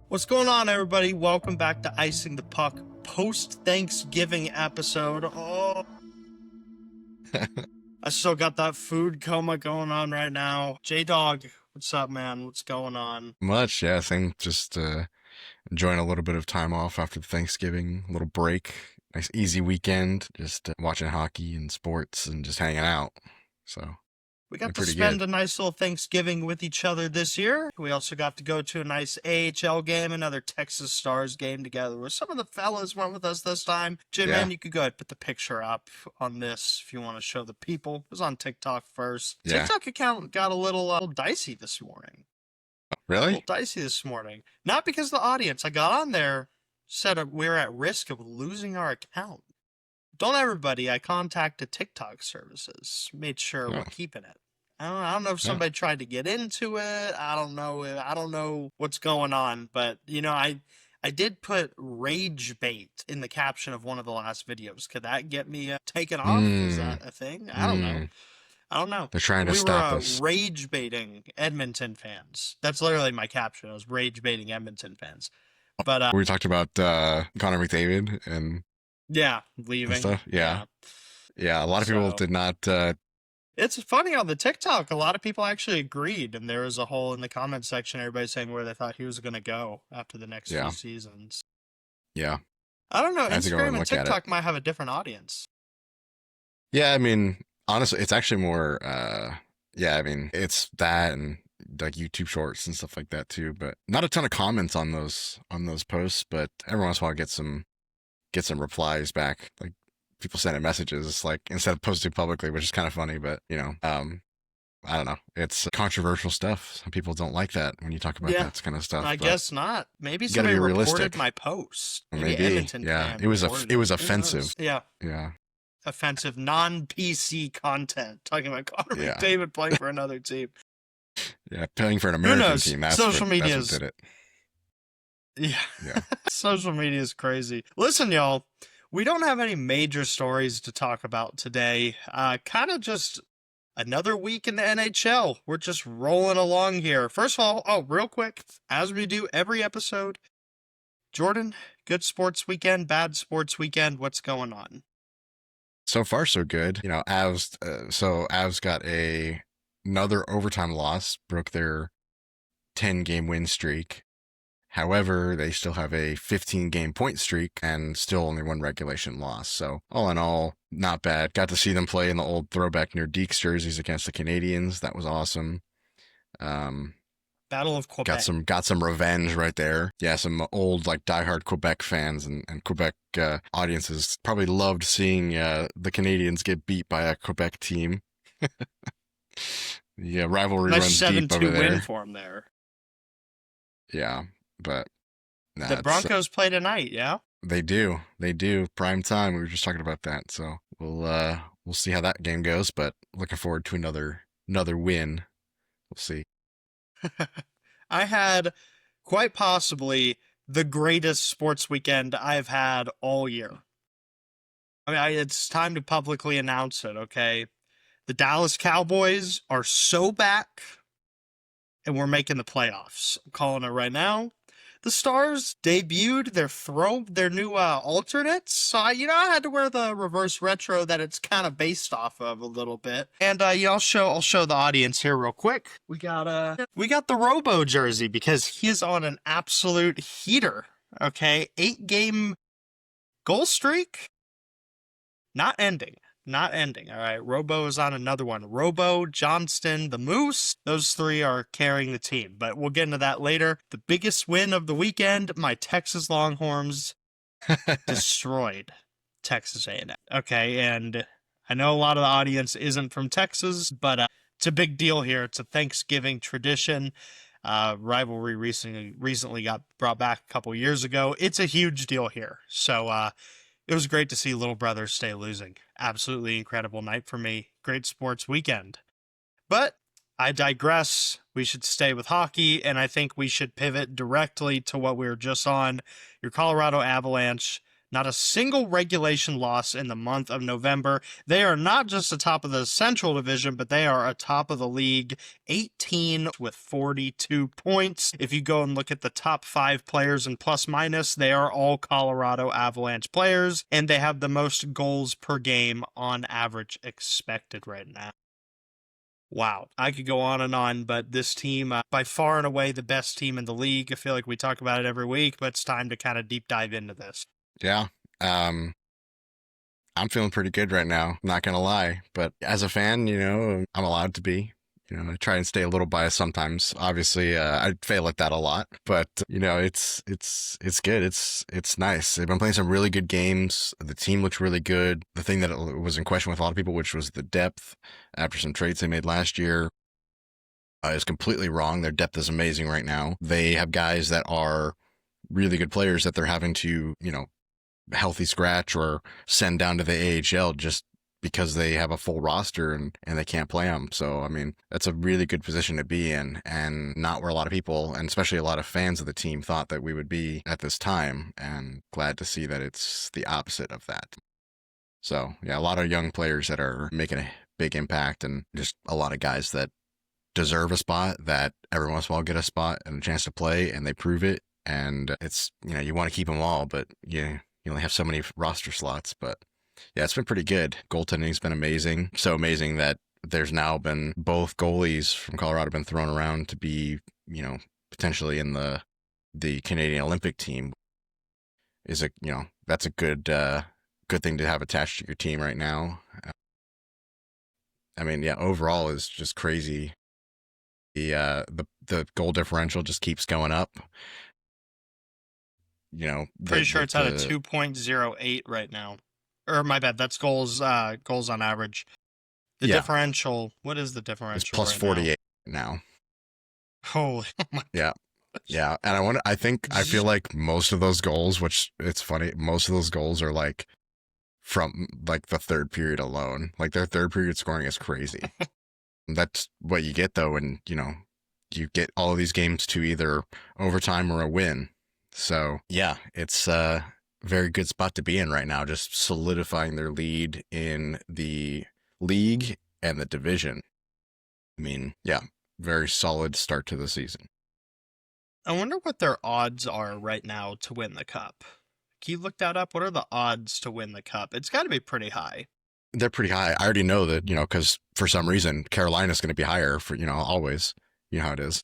What's going on, everybody? Welcome back to Icing the Puck post-Thanksgiving episode. Oh, I still got that food coma going on right now. J-Dog, what's up, man? What's going on? Much, yeah. I think just enjoying a little bit of time off after Thanksgiving, a little break, nice easy weekend, just watching hockey and sports and just hanging out. So, We been got to pretty spend good. a nice little Thanksgiving with each other this year. We also got to go to a nice AHL game, another Texas Stars game together where some of the fellas went with us this time. Jim, Yeah, man, you could go ahead and put the picture up on this if you want to show the people. It was on TikTok first. yeah. TikTok account got a little dicey this morning. A Really? little dicey this morning. Not because the audience. I got on there, said we were at risk of losing our account. Don't everybody. I contacted TikTok services, made sure we're Oh, keeping it. I don't know if yeah. somebody tried to get into it. I don't know. I don't know what's going on, but I did put rage bait in the caption of one of the last videos. Could that get me taken off? Is Hmm. that a thing? I don't know. Hmm. I don't know. They're trying to We were stop us. rage baiting Edmonton fans. That's literally my caption. I was rage baiting Edmonton fans. But We talked about Connor McDavid yeah, and leaving. stuff. Yeah, Yeah. yeah. A lot of people So did not. it's funny on the TikTok. A lot of people actually agreed, and there was a whole in the comment section. Everybody saying where they thought he was going to go after the next few Yeah, seasons. yeah. I don't know. I have to go and Instagram and look at it. TikTok might have a different audience. Yeah, I mean, honestly, it's actually more. Yeah, I mean, it's that and like YouTube Shorts and stuff like that too. But not a ton of comments on those posts. But every once in a while, I get some replies back. Like people sending messages, like instead of posting publicly, which is kind of funny. But I don't know. It's controversial stuff. Some people don't like that when you talk about Yeah, that kind of stuff. I But guess not. Maybe you got to somebody be reported realistic. my post. Or Maybe maybe, Edmonton yeah, fan reported it it. was Who offensive. knows? Yeah. Yeah, Offensive non-PC content talking about Connor yeah, McDavid playing for another team. yeah. Playing for an Who American knows? team. Social media That's what is did it. yeah. Yeah. Social media is crazy. Listen, y'all, we don't have any major stories to talk about today. Kind of just another week in the NHL. We're just rolling along here. First of all, real quick, as we do every episode, Jordan, good sports weekend, bad sports weekend. What's going on? So far, so good. You know, Avs got another overtime loss, broke their 10-game win streak. However, they still have a 15-game point streak and still only one regulation loss. So all in all, not bad. Got to see them play in the old throwback near Deeks jerseys against the Canadians. That was awesome. Um, Battle of Quebec. got some revenge right there. Yeah, some old like diehard Quebec fans and Quebec audiences probably loved seeing the Canadians get beat by a Quebec team. Yeah, rivalry Nice runs deep 7-2 over win there. for him there. Yeah, but The nah, Broncos play tonight, yeah? they do prime time. We were just talking about that, so we'll see how that game goes. But looking forward to another win. We'll see. I had quite possibly the greatest sports weekend I've had all year. I mean, it's time to publicly announce it, okay? The Dallas Cowboys are so back, and we're making the playoffs. I'm calling it right now. The Stars debuted their new alternates. So I had to wear the reverse retro that it's kind of based off of a little bit. And I'll show the audience here real quick. We got the Robo jersey because he is on an absolute heater. Okay, 8-game goal streak, not ending. Not ending. All right. Robo is on another one. Robo, Johnston, the Moose. Those three are carrying the team, but we'll get into that later. The biggest win of the weekend, my Texas Longhorns destroyed Texas A&M. Okay, and I know a lot of the audience isn't from Texas, but it's a big deal here. It's a Thanksgiving tradition. Rivalry recently got brought back a couple years ago. It's a huge deal here. So it was great to see little brother stay losing. Absolutely incredible night for me. Great sports weekend. But I digress. We should stay with hockey, and I think we should pivot directly to what we were just on. Your Colorado Avalanche Not a single regulation loss in the month of November. They are not just atop of the Central Division, but they are atop of the league, 18 with 42 points. If you go and look at the top 5 players in plus minus, they are all Colorado Avalanche players, and they have the most goals per game on average expected right now. Wow, I could go on, but this team, by far and away the best team in the league. I feel like we talk about it every week, but it's time to kind of deep dive into this. Yeah. I'm feeling pretty good right now, not gonna lie. But as a fan, I'm allowed to be. I try and stay a little biased sometimes. Obviously, I fail at that a lot, but it's good. It's nice. They've been playing some really good games. The team looks really good. The thing that was in question with a lot of people, which was the depth after some trades they made last year, is completely wrong. Their depth is amazing right now. They have guys that are really good players that they're having to, healthy scratch or send down to the AHL just because they have a full roster and they can't play them. So, I mean, that's a really good position to be in, and not where a lot of people, and especially a lot of fans of the team, thought that we would be at this time, and glad to see that it's the opposite of that. So, yeah, a lot of young players that are making a big impact, and just a lot of guys that deserve a spot, that every once in a while get a spot and a chance to play, and they prove it. And it's, you want to keep them all, but you only have so many roster slots. But yeah, it's been pretty good. Goaltending's been amazing. So amazing that there's now been both goalies from Colorado been thrown around to be, potentially in the Canadian Olympic team. That's a good thing to have attached to your team right now. I mean, yeah, overall is just crazy. The goal differential just keeps going up. Pretty sure it's at a 2.08 right now. Or my bad, that's goals on average. The differential, what is the differential? It's plus 48 now. Holy, oh my yeah. Yeah. And I feel like most of those goals, which it's funny, most of those goals are like from like the third period alone. Like their third period scoring is crazy. That's what you get though, when, you get all of these games to either overtime or a win. So yeah, it's a very good spot to be in right now, just solidifying their lead in the league and the division. I mean, yeah, very solid start to the season. I wonder what their odds are right now to win the cup. Can you look that up? What are the odds to win the cup? It's got to be pretty high. They're pretty high. I already know that, because for some reason, Carolina's going to be higher for, always. You know how it is.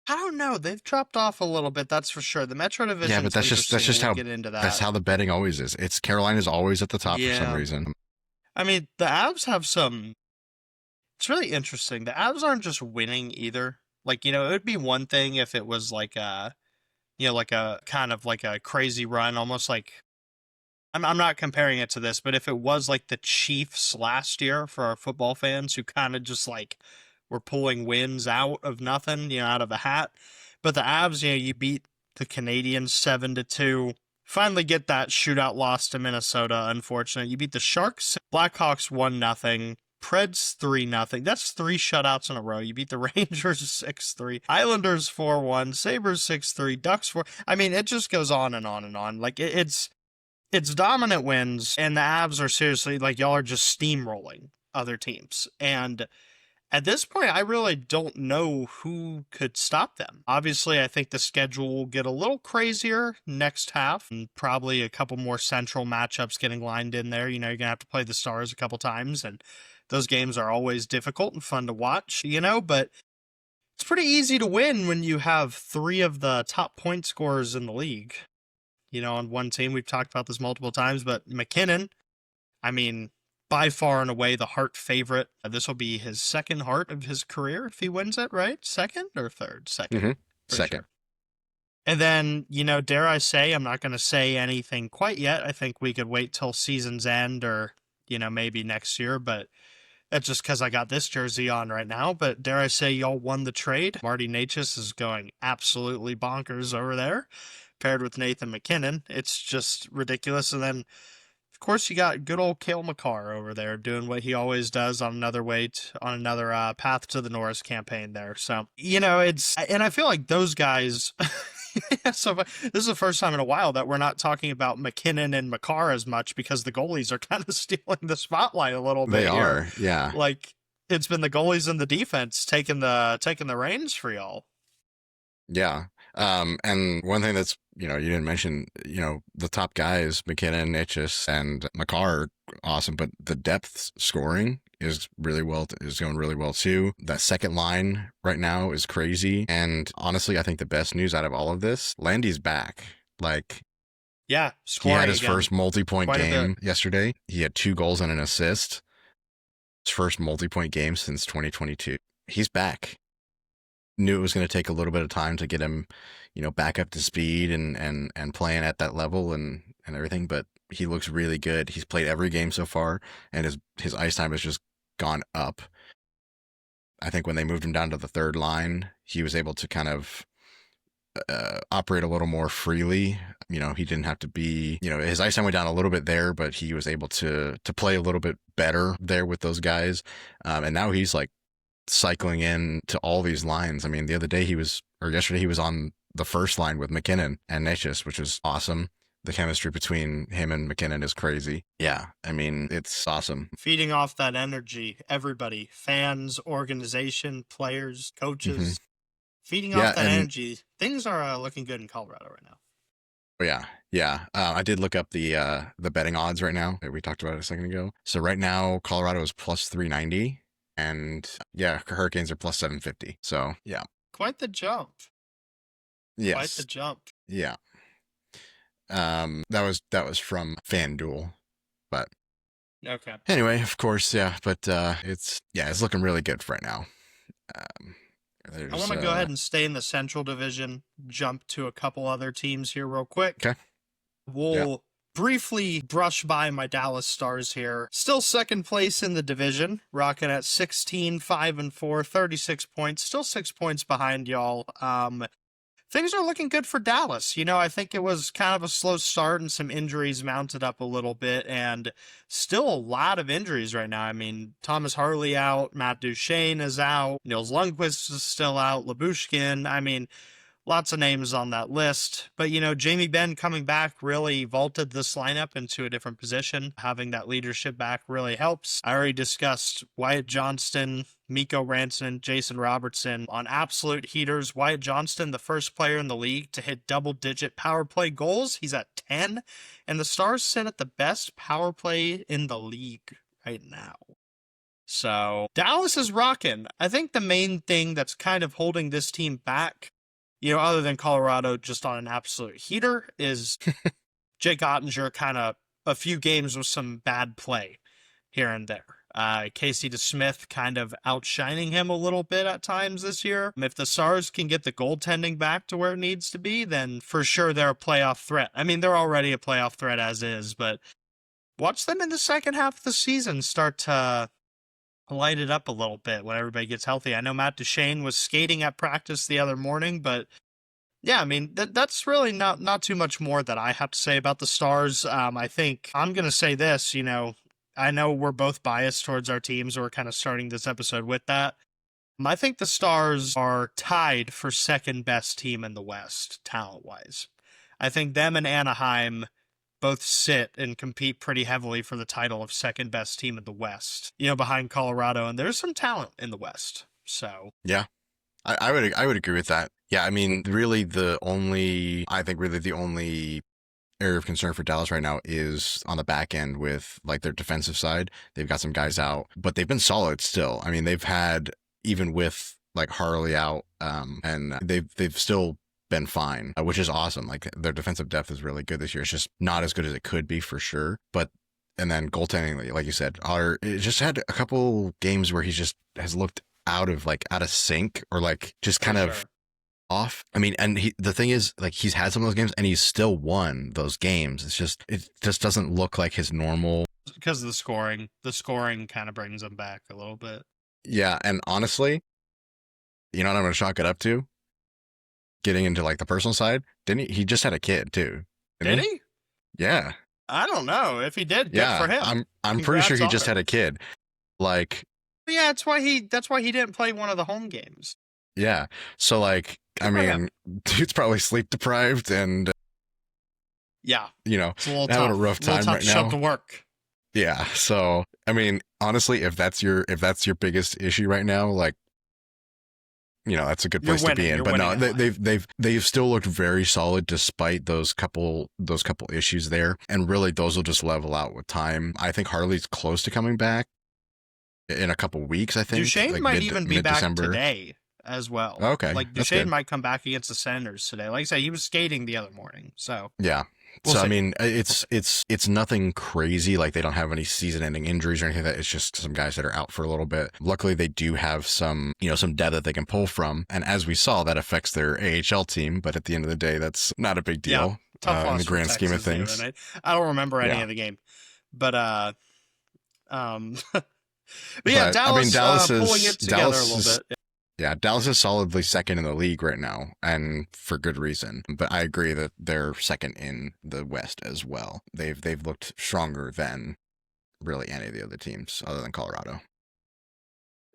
I don't know. They've dropped off a little bit, that's for sure. The Metro Division. Yeah, but that's just how, that's how the betting always is. It's Carolina's always at the top for some reason. I mean, the Avs have some. It's really interesting. The Avs aren't just winning either. Like, it would be one thing if it was like a, like a kind of like a crazy run, almost like. I'm not comparing it to this, but if it was like the Chiefs last year for our football fans, who kind of just like were pulling wins out of nothing, out of a hat. But the Avs, you beat the Canadiens 7-2. Finally get that shootout loss to Minnesota, unfortunate. You beat the Sharks, Blackhawks 1-0, Preds 3-0. That's 3 shutouts in a row. You beat the Rangers 6-3, Islanders 4-1, Sabres 6-3, Ducks 4. I mean, it just goes on and on and on. Like it's dominant wins, and the Avs are seriously, like, y'all are just steamrolling other teams. And at this point, I really don't know who could stop them. Obviously, I think the schedule will get a little crazier next half, and probably a couple more central matchups getting lined in there. You're going to have to play the Stars a couple times, and those games are always difficult and fun to watch, but it's pretty easy to win when you have 3 of the top point scorers in the league. On one team, we've talked about this multiple times, but McKinnon, I mean, by far and away the Hart favorite. This will be his second Hart of his career if he wins it, right? Second or third? Second. Mm-hmm. Second. Sure. And then, dare I say, I'm not going to say anything quite yet. I think we could wait till season's end or, maybe next year, but that's just because I got this jersey on right now. But dare I say, y'all won the trade. Marty Necas is going absolutely bonkers over there, paired with Nathan McKinnon. It's just ridiculous. And then, of course, you got good old Cale Makar over there doing what he always does on another Path to the Norris campaign there. So, and I feel like those guys, So this is the first time in a while that we're not talking about McKinnon and Makar as much because the goalies are kind of stealing the spotlight a little bit They here. are, yeah. Like it's been the goalies and the defense taking the reins for y'all. Yeah. And one thing that's, you didn't mention, the top guys, McKinnon, Nitchis, and Makar, awesome, but the depth scoring is going really well too. That second line right now is crazy. And honestly, I think the best news out of all of this, Landy's back. Like, yeah, he had his again. first multi-point game yesterday. He had 2 goals and an assist. His first multi-point game since 2022. He's back. Knew it was going to take a little bit of time to get him, back up to speed and playing at that level and everything, but he looks really good. He's played every game so far, and his ice time has just gone up. I think when they moved him down to the third line, he was able to kind of operate a little more freely. He didn't have to be, his ice time went down a little bit there, but he was able to play a little bit better there with those guys. And now he's like cycling in to all these lines. I mean, yesterday he was on the first line with McKinnon and Nitchis, which was awesome. The chemistry between him and McKinnon is crazy. Yeah, I mean, it's awesome. Feeding off that energy, everybody, fans, organization, players, coaches, feeding off that energy. Things are looking good in Colorado right now. Yeah. I did look up the betting odds right now that we talked about a second ago. So right now, Colorado is plus 390. And yeah, Hurricanes are plus 750. So yeah. Quite the jump. Yes. Quite the jump. Yeah. That was from FanDuel. But okay. Anyway, of course, yeah. But it's looking really good for right now. I want to go ahead and stay in the Central Division, jump to a couple other teams here real quick. Okay. We'll briefly brush by my Dallas Stars here. Still second place in the division, rocking at 16-5-4, 36 points, still 6 points behind y'all. Things are looking good for Dallas. I think it was kind of a slow start and some injuries mounted up a little bit, and still a lot of injuries right now. I mean, Thomas Harley out, Matt Duchene is out, Nils Lundqvist is still out, Labushkin. I mean, lots of names on that list. But, Jamie Benn coming back really vaulted this lineup into a different position. Having that leadership back really helps. I already discussed Wyatt Johnston, Mikko Rantanen, Jason Robertson on absolute heaters. Wyatt Johnston, the first player in the league to hit double-digit power play goals. He's at 10. And the Stars sit at the best power play in the league right now. So Dallas is rocking. I think the main thing that's kind of holding this team back, other than Colorado just on an absolute heater, is Jake Ottinger kind of a few games with some bad play here and there. Casey DeSmith kind of outshining him a little bit at times this year. If the Stars can get the goaltending back to where it needs to be, then for sure they're a playoff threat. I mean, they're already a playoff threat as is, but watch them in the second half of the season start to light it up a little bit when everybody gets healthy. I know Matt Duchene was skating at practice the other morning, but yeah, I mean, that's really not too much more that I have to say about the Stars. I think I'm going to say this, I know we're both biased towards our teams, so we're kind of starting this episode with that. I think the Stars are tied for second best team in the West, talent-wise. I think them and Anaheim both sit and compete pretty heavily for the title of second best team in the West, behind Colorado, and there's some talent in the West. So yeah, I would agree with that. Yeah, I mean, really the only area of concern for Dallas right now is on the back end with like their defensive side. They've got some guys out, but they've been solid still. I mean, they've had, even with like Harley out, and they've still been fine, which is awesome. Like their defensive depth is really good this year. It's just not as good as it could be for sure. And then goaltending, like you said, it just had a couple games where he just has looked out of sync or like just kind of off. I mean, and the thing is, like, he's had some of those games and he's still won those games. It just doesn't look like his normal, because of the scoring. The scoring kind of brings him back a little bit. Yeah, and honestly, you know what I'm going to chalk it up to? Getting into like the personal side, he just had a kid too? Did he? Yeah. I don't know if he did. Good for him. I'm pretty sure he just had a kid. Like, yeah, that's why he didn't play one of the home games. Yeah. So like, I mean, dude's probably sleep deprived and, Yeah, you know, it's a little having tough. a rough time right to show up to now. work. Yeah. So, I mean, honestly, if that's your biggest issue right now, like, you know, that's a good You're place to be winning. in. You're But winning no, in they, life. they've still looked very solid despite those couple issues there. And really, those will just level out with time. I think Harley's close to coming back in a couple weeks. I think Duchesne like might even be mid back December. today as well. Okay, Like that's Duchesne good. might come back against the Senators today. Like I said, he was skating the other morning, so Yeah. we'll So I see. mean, it's nothing crazy. Like they don't have any season-ending injuries or anything like that. It's just some guys that are out for a little bit. Luckily, they do have some, you know, some depth that they can pull from. And as we saw, that affects their AHL team. But at the end of the day, that's not a big Yeah, deal tough in loss the for grand scheme of Texas the other things. night. I don't remember any Yeah. of the game, but but yeah, But I mean, Dallas pulling it together a little bit. Yeah, Dallas is solidly second in the league right now, and for good reason. But I agree that they're second in the West as well. They've looked stronger than really any of the other teams other than Colorado.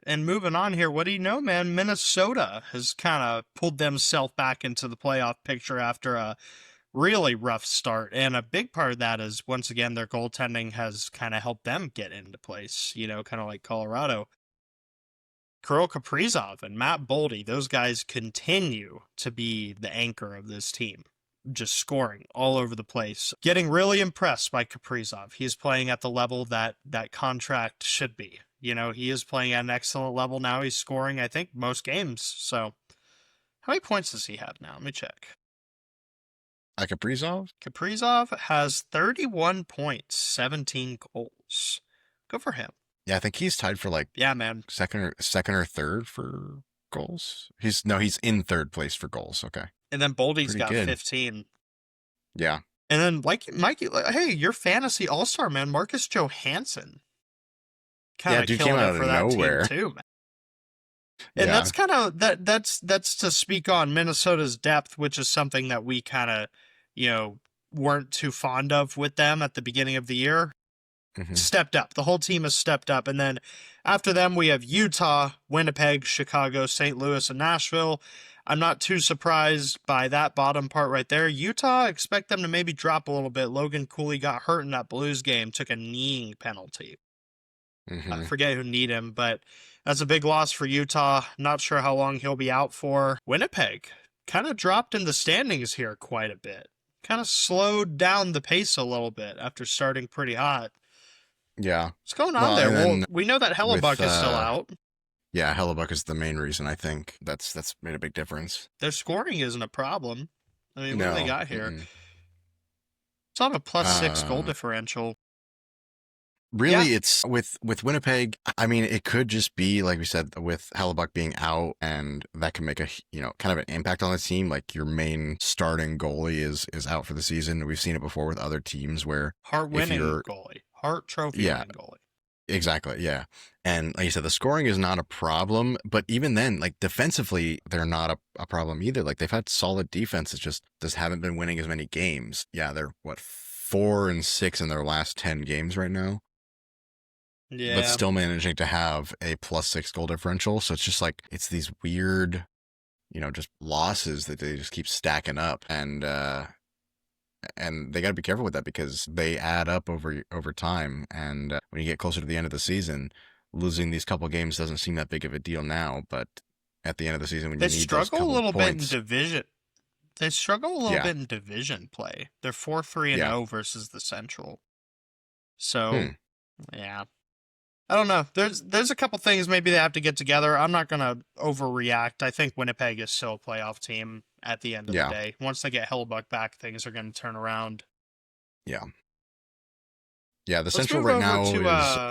And moving on here, what do you know, man? Minnesota has kind of pulled themselves back into the playoff picture after a really rough start. And a big part of that is, once again, their goaltending has kind of helped them get into place, you know, kind of like Colorado. Kirill Kaprizov and Matt Boldy, those guys continue to be the anchor of this team, just scoring all over the place. Getting really impressed by Kaprizov. He's playing at the level that that contract should be. You know, he is playing at an excellent level now. He's scoring, I think, most games. So, how many points does he have now? Let me check. Like Kaprizov? Kaprizov has 31 points, 17 goals. Good for him. Yeah, I think he's tied for like Yeah, man. second or third for goals. He's in third place for goals. Okay, And then Boldy's pretty got good. 15. Yeah, And then, like Mikey, hey, your fantasy all-star, man, Marcus Johansson. Kind yeah, of dude came killing out it of for that nowhere. team, too, man. And Yeah, that's kind of, that's to speak on Minnesota's depth, which is something that we kind of, you know, weren't too fond of with them at the beginning of the year. hmm Stepped up. The whole team has stepped up. And then after them, we have Utah, Winnipeg, Chicago, St. Louis, and Nashville. I'm not too surprised by that bottom part right there. Utah, expect them to maybe drop a little bit. Logan Cooley got hurt in that Blues game, took a kneeing penalty. I hmm forget who kneed him, but that's a big loss for Utah. Not sure how long he'll be out for. Winnipeg kind of dropped in the standings here quite a bit. Kind of slowed down the pace a little bit after starting pretty hot. yeah. What's going on Well, there? and Well, then we know that with Hellebuck is still out. yeah, Hellebuck is the main reason. I think that's made a big difference. Their scoring isn't a problem. I mean, what do they No, got here? mm-mm. It's on a +6 goal uh, differential. really, Yeah, it's with Winnipeg. I mean, it could just be like we said with Hellebuck being out, and that can make a kind of an impact on the team. Like your main starting goalie is out for the season. We've seen it before with other teams where Hart if winning you're goalie. Hart trophy yeah, winning goalie. exactly. Yeah. And like you said, the scoring is not a problem, but even then, like defensively, they're not a problem either. Like they've had solid defense. It's just haven't been winning as many games. Yeah. They're what, 4-6 in their last 10 games right now, but Yeah. still managing to have a +6 goal differential. So it's just like, it's these weird, just losses that they just keep stacking up. And they got to be careful with that because they add up over time. And when you get closer to the end of the season, losing these couple games doesn't seem that big of a deal now. But at the end of the season, when They you need those struggle a couple little bit in points, division. They struggle a little yeah, bit in division play. They're 4-3 and yeah, 0 versus the Central. So, hmm, yeah. I don't know. There's a couple things maybe they have to get together. I'm not going to overreact. I think Winnipeg is still a playoff team at the end of the yeah, day. Once they get Hellebuck back, things are going to turn around. yeah, yeah. The Let's Central move right over now to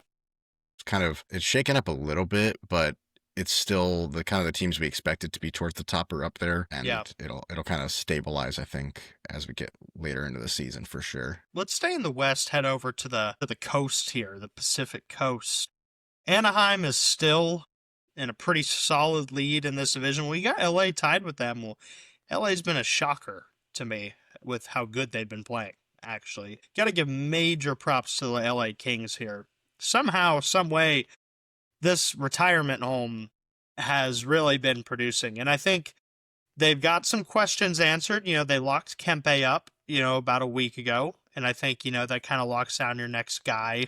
is it's shaken up a little bit, but it's still the kind of the teams we expected to be towards the top or up there, yeah. and it'll kind of stabilize, I think, as we get later into the season for sure. Let's stay in the West, head over to the coast here, the Pacific Coast. Anaheim is still in a pretty solid lead in this division. We got LA tied with them. Well, LA's been a shocker to me with how good they've been playing, actually. Got to give major props to the LA Kings here. Somehow, some way, this retirement home has really been producing. And I think they've got some questions answered. They locked Kempe up, about a week ago. And I think, that kind of locks down your next guy.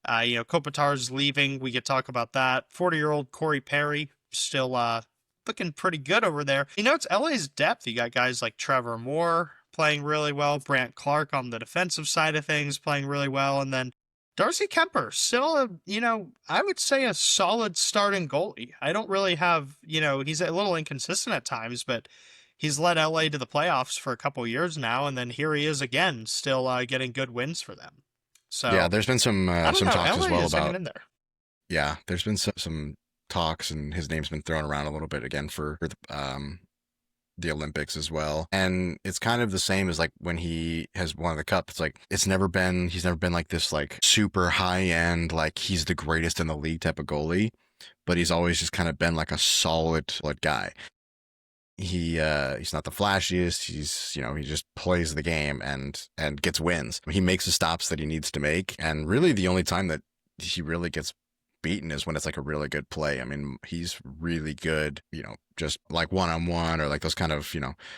Kopitar's leaving. We could talk about that. 40-year-old Corey Perry still looking pretty good over there. It's LA's depth. You got guys like Trevor Moore playing really well. Brant Clark on the defensive side of things playing really well. And then Darcy Kemper, still I would say a solid starting goalie. I don't really have, he's a little inconsistent at times, but he's led LA to the playoffs for a couple of years now. And then here he is again, still getting good wins for them. So Yeah, there's been some talks LA as well is hanging about. in there. Yeah, there's been some talks, and his name's been thrown around a little bit again for the Olympics as well. And it's kind of the same as like when he has won the cup. It's like he's never been like this like super high end, like he's the greatest in the league type of goalie, but he's always just kind of been like a solid guy. He's not the flashiest. He just plays the game and gets wins. He makes the stops that he needs to make, and really the only time that he really gets beaten is when it's like a really good play. I mean, he's really good, just like one-on-one, or like those kind of,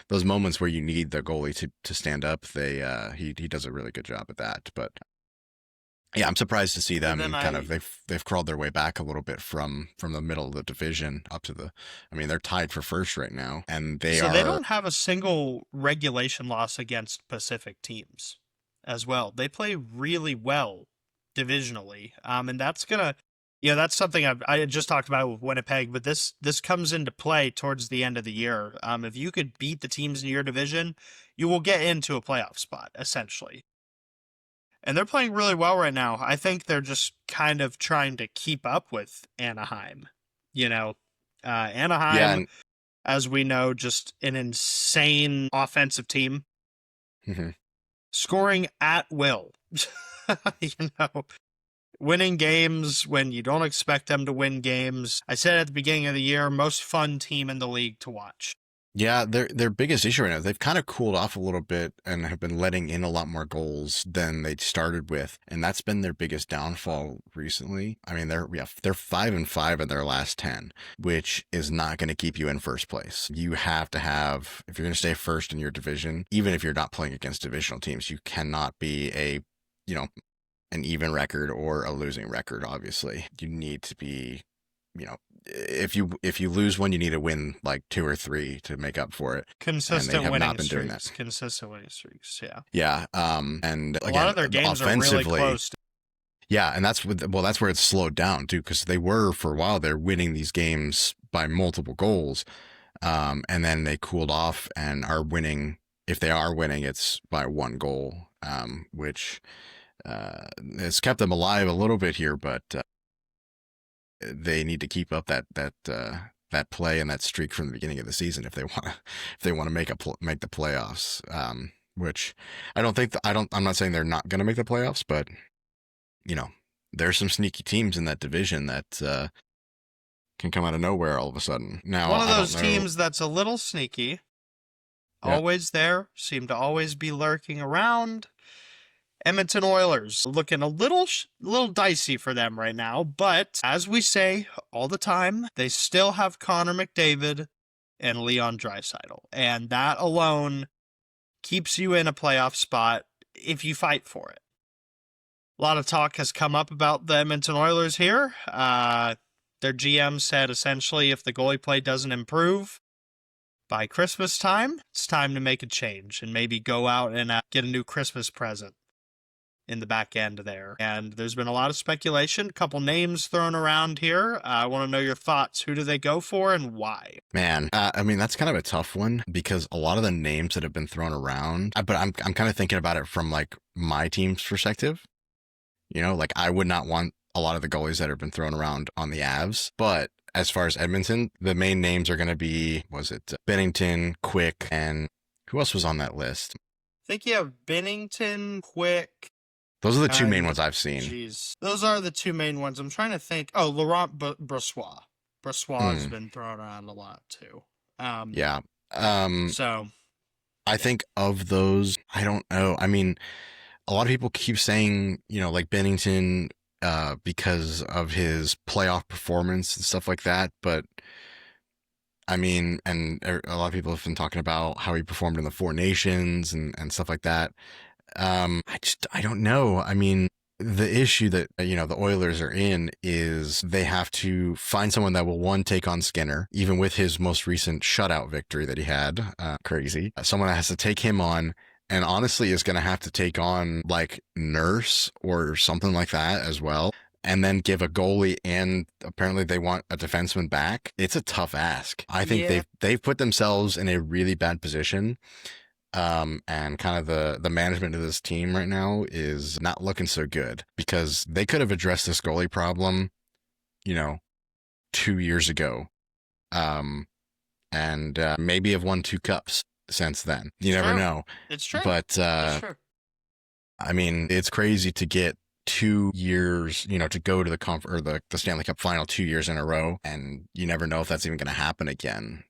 those moments where you need the goalie to stand up. He does a really good job at that. But yeah, I'm surprised to see them they've crawled their way back a little bit from the middle of the division up to they're tied for first right now, and they don't have a single regulation loss against Pacific teams as well. They play really well divisionally. And that's gonna, that's something I just talked about with Winnipeg, but this comes into play towards the end of the year. If you could beat the teams in your division, you will get into a playoff spot, essentially. And they're playing really well right now. I think they're just kind of trying to keep up with Anaheim. Anaheim, yeah, as we know, just an insane offensive team. mm-hmm. Scoring at will. Winning games when you don't expect them to win games. I said at the beginning of the year, most fun team in the league to watch. Yeah, their biggest issue right now, they've kind of cooled off a little bit and have been letting in a lot more goals than they started with, and that's been their biggest downfall recently. I mean, they're 5-5 in their last 10, which is not going to keep you in first place. You have to have, if you're going to stay first in your division, even if you're not playing against divisional teams, you cannot be an even record or a losing record. Obviously, you need to be, if you lose one, you need to win like 2 or 3 to make up for it. Consistent winning streaks. Consistent winning streaks. Yeah. Yeah. And again, a lot of their games are really close. Yeah, and that's where it's slowed down too, because they were for a while they're winning these games by multiple goals, and then they cooled off and are winning. If they are winning, it's by 1 goal, which has kept them alive a little bit here, but. They need to keep up that play and that streak from the beginning of the season if they want to make the playoffs. Which I don't think I'm not saying they're not going to make the playoffs, but there's some sneaky teams in that division that can come out of nowhere all of a sudden. Now, one of those teams that's a little sneaky, yeah. Always there, seem to always be lurking around. Edmonton Oilers looking a little dicey for them right now, but as we say all the time, they still have Connor McDavid and Leon Draisaitl, and that alone keeps you in a playoff spot if you fight for it. A lot of talk has come up about the Edmonton Oilers here. Their GM said essentially if the goalie play doesn't improve by Christmas time, it's time to make a change and maybe go out and get a new Christmas present in the back end there. And there's been a lot of speculation, a couple names thrown around here. I want to know your thoughts. Who do they go for and why? Man, that's kind of a tough one because a lot of the names that have been thrown around, but I'm kind of thinking about it from like my team's perspective. Like I would not want a lot of the goalies that have been thrown around on the Avs, but as far as Edmonton, the main names are going to be, Bennington, Quick, and who else was on that list? I think you have Bennington, Quick. Those are the 2 main ones I've seen. Jeez. Those are the 2 main ones. I'm trying to think. Oh, Laurent Brossoit. Brossoit has been thrown around a lot, too. Yeah. So. I think of those, I don't know. I mean, a lot of people keep saying, like Bennington, because of his playoff performance and stuff like that. But I mean, and a lot of people have been talking about how he performed in the Four Nations and stuff like that. I don't know. I mean, the issue that, the Oilers are in is they have to find someone that will, one, take on Skinner, even with his most recent shutout victory that he had. Crazy. Someone that has to take him on, and honestly is going to have to take on like Nurse or something like that as well. And then give a goalie, and apparently they want a defenseman back. It's a tough ask. I think Yeah. they've put themselves in a really bad position, and kind of the management of this team right now is not looking so good, because they could have addressed this goalie problem, you know, 2 years ago, um, and maybe have won two cups since then. You It's never true. know. It's true. But It's true. I mean, it's crazy to get 2 years, to go to the Stanley Cup final 2 years in a row, and you never know if that's even going to happen again.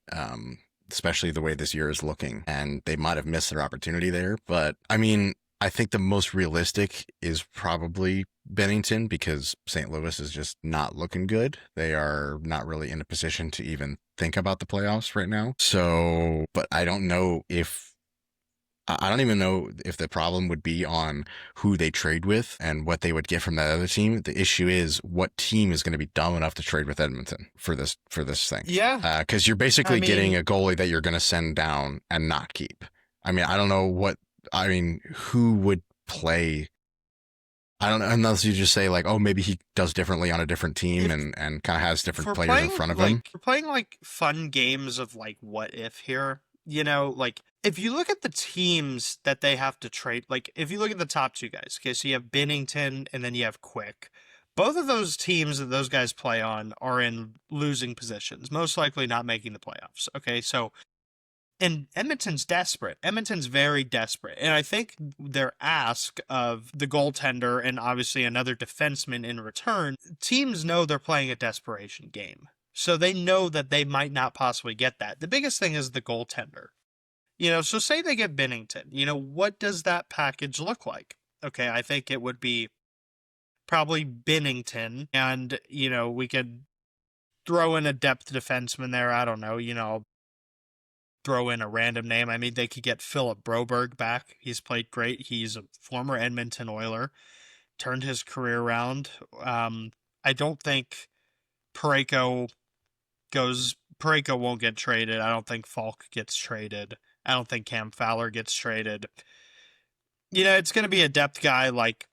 Especially the way this year is looking, and they might have missed their opportunity there. But I mean, I think the most realistic is probably Bennington, because St. Louis is just not looking good. They are not really in a position to even think about the playoffs right now. So, but I don't know if I don't even know if the problem would be on who they trade with and what they would get from that other team. The issue is what team is going to be dumb enough to trade with Edmonton for this thing. Yeah. Because you're I basically getting mean, a goalie that you're going to send down and not keep. I mean, I don't know who would play. I don't know, unless you just say like, oh, maybe he does differently on a different team, if and kind of has if different we're players in playing front of him. like we're playing like fun games of like what if here, like if you look at the teams that they have to trade, like if you look at the top two guys, okay, so you have Bennington and then you have Quick. Both of those teams that those guys play on are in losing positions, most likely not making the playoffs. Okay, so and Edmonton's desperate. Edmonton's very desperate. And I think their ask of the goaltender and obviously another defenseman in return, teams know they're playing a desperation game. So they know that they might not possibly get that. The biggest thing is the goaltender. So say they get Bennington. What does that package look like? Okay, I think it would be probably Bennington, and, we could throw in a depth defenseman there. I don't know, throw in a random name. I mean, they could get Philip Broberg back. He's played great. He's a former Edmonton Oiler, turned his career around. I don't think Parayko Parayko won't get traded. I don't think Falk gets traded. I don't think Cam Fowler gets traded. It's going to be a depth guy like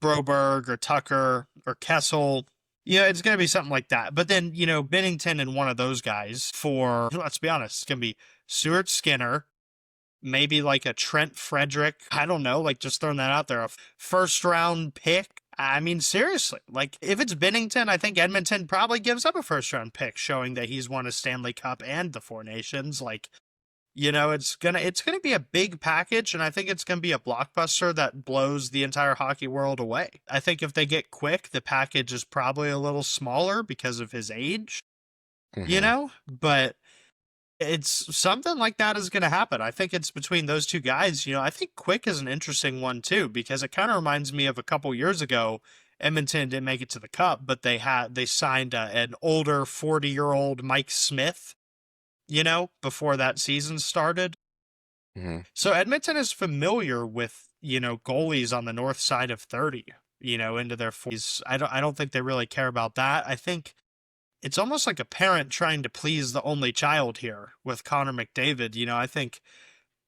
Broberg or Tucker or Kessel. It's going to be something like that. But then, Bennington and one of those guys for, let's be honest, it's going to be Stuart Skinner, maybe like a Trent Frederick. I don't know, like just throwing that out there. A first round pick. I mean, seriously, like if it's Bennington, I think Edmonton probably gives up a first round pick, showing that he's won a Stanley Cup and the Four Nations. Like, it's gonna be a big package, and I think it's gonna be a blockbuster that blows the entire hockey world away. I think if they get Quick, the package is probably a little smaller because of his age, Mm-hmm. but it's something like that is gonna happen. I think it's between those two guys. I think Quick is an interesting one too, because it kind of reminds me of a couple years ago. Edmonton didn't make it to the Cup, but they signed an older 40-year-old Mike Smith, before that season started. Mm-hmm. So Edmonton is familiar with, goalies on the north side of 30, into their 40s. I don't think they really care about that. I think it's almost like a parent trying to please the only child here with Connor McDavid. I think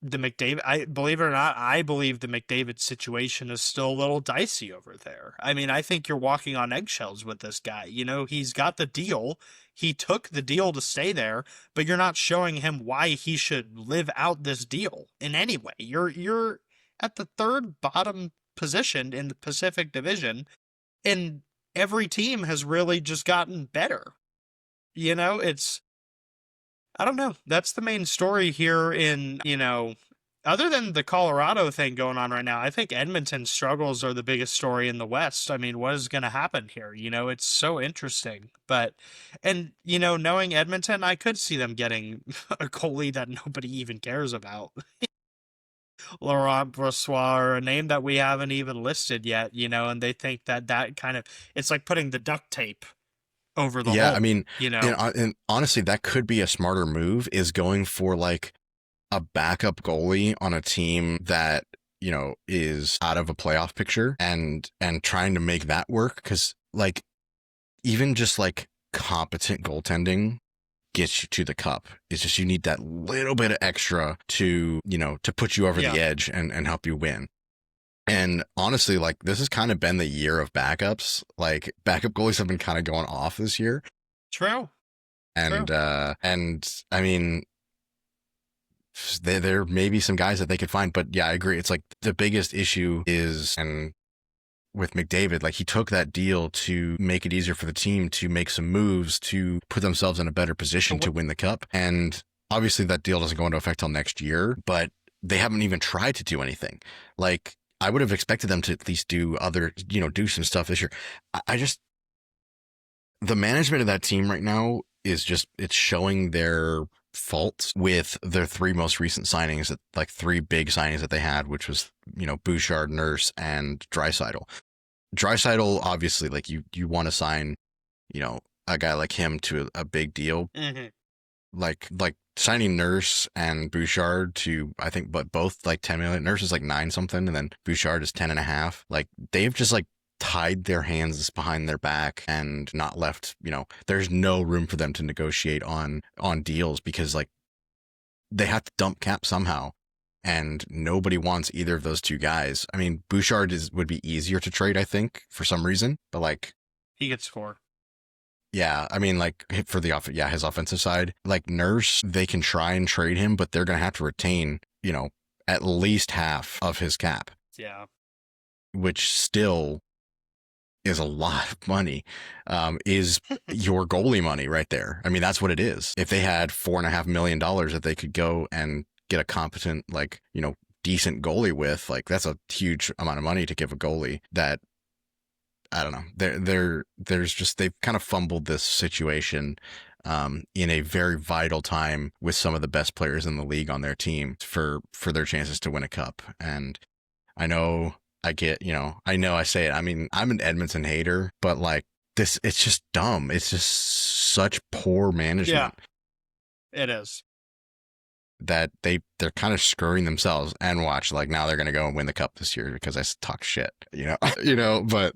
the McDavid, I believe it or not, I believe the McDavid situation is still a little dicey over there. I mean, I think you're walking on eggshells with this guy. He's got the deal. He took the deal to stay there, but you're not showing him why he should live out this deal in any way. You're at the third bottom position in the Pacific Division, and every team has really just gotten better. It's I don't know. That's the main story here other than the Colorado thing going on right now, I think Edmonton's struggles are the biggest story in the West. I mean, what is going to happen here? It's so interesting. Knowing Edmonton, I could see them getting a goalie that nobody even cares about. Laurent Brossoit, a name that we haven't even listed yet, and they think that kind of, it's like putting the duct tape over the Yeah, I whole, mean, you know? and honestly, that could be a smarter move, is going for like a backup goalie on a team that, is out of a playoff picture, and trying to make that work. Because like, even just like competent goaltending gets you to the cup. It's just, you need that little bit of extra to, to put you over Yeah. the edge and help you win. And honestly, like, this has kind of been the year of backups. Like, backup goalies have been kind of going off this year. True. And I mean, there may be some guys that they could find, but yeah, I agree. It's like the biggest issue is, and with McDavid, like, he took that deal to make it easier for the team to make some moves to put themselves in a better position to win the cup. And obviously that deal doesn't go into effect till next year, but they haven't even tried to do anything. Like, I would have expected them to at least do do some stuff this year. I just, the management of that team right now is just, it's showing their faults with their three most recent signings, like three big signings that they had, which was, Bouchard, Nurse, and Draisaitl. Draisaitl, obviously, like, you want to sign, a guy like him to a big deal. Mm-hmm. Like signing Nurse and Bouchard to, I think, but both like 10 million. Nurse is like 9 something, and then Bouchard is 10.5. Like, they've just like tied their hands behind their back and not left, there's no room for them to negotiate on deals, because like, they have to dump cap somehow, and nobody wants either of those two guys. I mean, Bouchard would be easier to trade, I think, for some reason, but like, He could score. yeah, I mean, like, for his offensive side, like, Nurse, they can try and trade him, but they're going to have to retain, at least half of his cap. Yeah. Which still is a lot of money, is your goalie money right there. I mean, that's what it is. If they had $4.5 million that they could go and get a competent, like, decent goalie with, like, that's a huge amount of money to give a goalie that, I don't know. They've kind of fumbled this situation in a very vital time with some of the best players in the league on their team for their chances to win a cup. And I know I say it. I mean, I'm an Edmonton hater, but like, this, it's just dumb. It's just such poor management. Yeah, it is. That they're kind of screwing themselves. And watch, like, now they're going to go and win the cup this year because I talk shit, but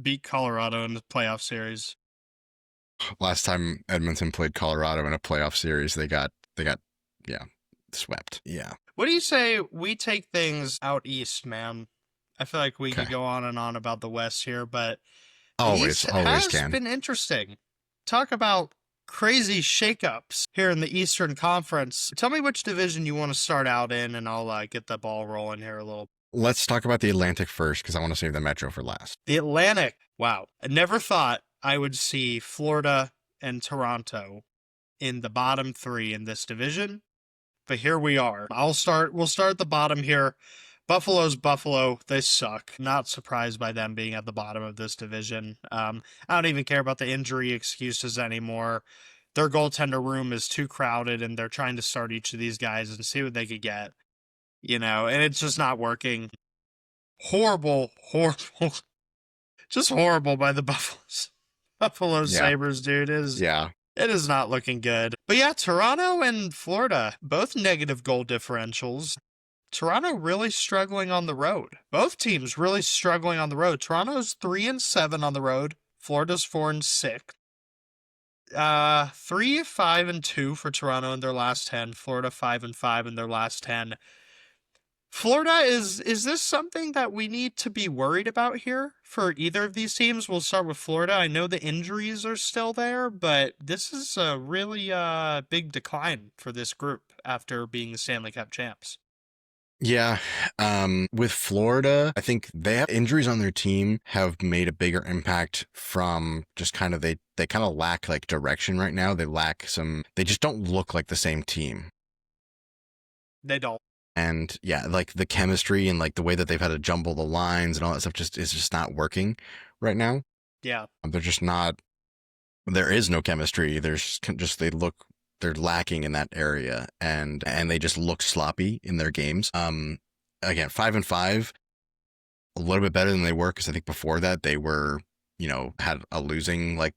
Beat Colorado in the playoff series. last time Edmonton played Colorado in a playoff series, they got swept. Yeah. What do you say we take things out east, man? I feel like we could go on and on about the West here, but always has can. been interesting. Talk about crazy shakeups here in the Eastern Conference. Tell me which division you want to start out in, and I'll get the ball rolling here a little. Let's talk about the Atlantic first, because I want to save the Metro for last. The Atlantic. Wow. I never thought I would see Florida and Toronto in the bottom 3 in this division, but here we are. We'll start at the bottom here. Buffalo's Buffalo. They suck. Not surprised by them being at the bottom of this division. I don't even care about the injury excuses anymore. Their goaltender room is too crowded, and they're trying to start each of these guys and see what they could get. And it's just not working. Horrible. Just horrible by the Buffalo Sabres, dude. It is not looking good. But yeah, Toronto and Florida, both negative goal differentials. Toronto really struggling on the road. Both teams really struggling on the road. Toronto's 3-7 on the road. Florida's 4-6. 3-5-2 for Toronto in their last 10. Florida 5-5 in their last 10. Florida, is this something that we need to be worried about here for either of these teams? We'll start with Florida. I know the injuries are still there, but this is a really big decline for this group after being the Stanley Cup champs. Yeah. With Florida, I think they have injuries on their team have made a bigger impact from just kind of, they kind of lack like direction right now. They just don't look like the same team. They don't. And yeah, like the chemistry and like the way that they've had to jumble the lines and all that stuff is just not working right now. Yeah. They're just not, there is no chemistry. They're lacking in that area, and they just look sloppy in their games. Again, 5-5, a little bit better than they were, because I think before that they were had a losing, like,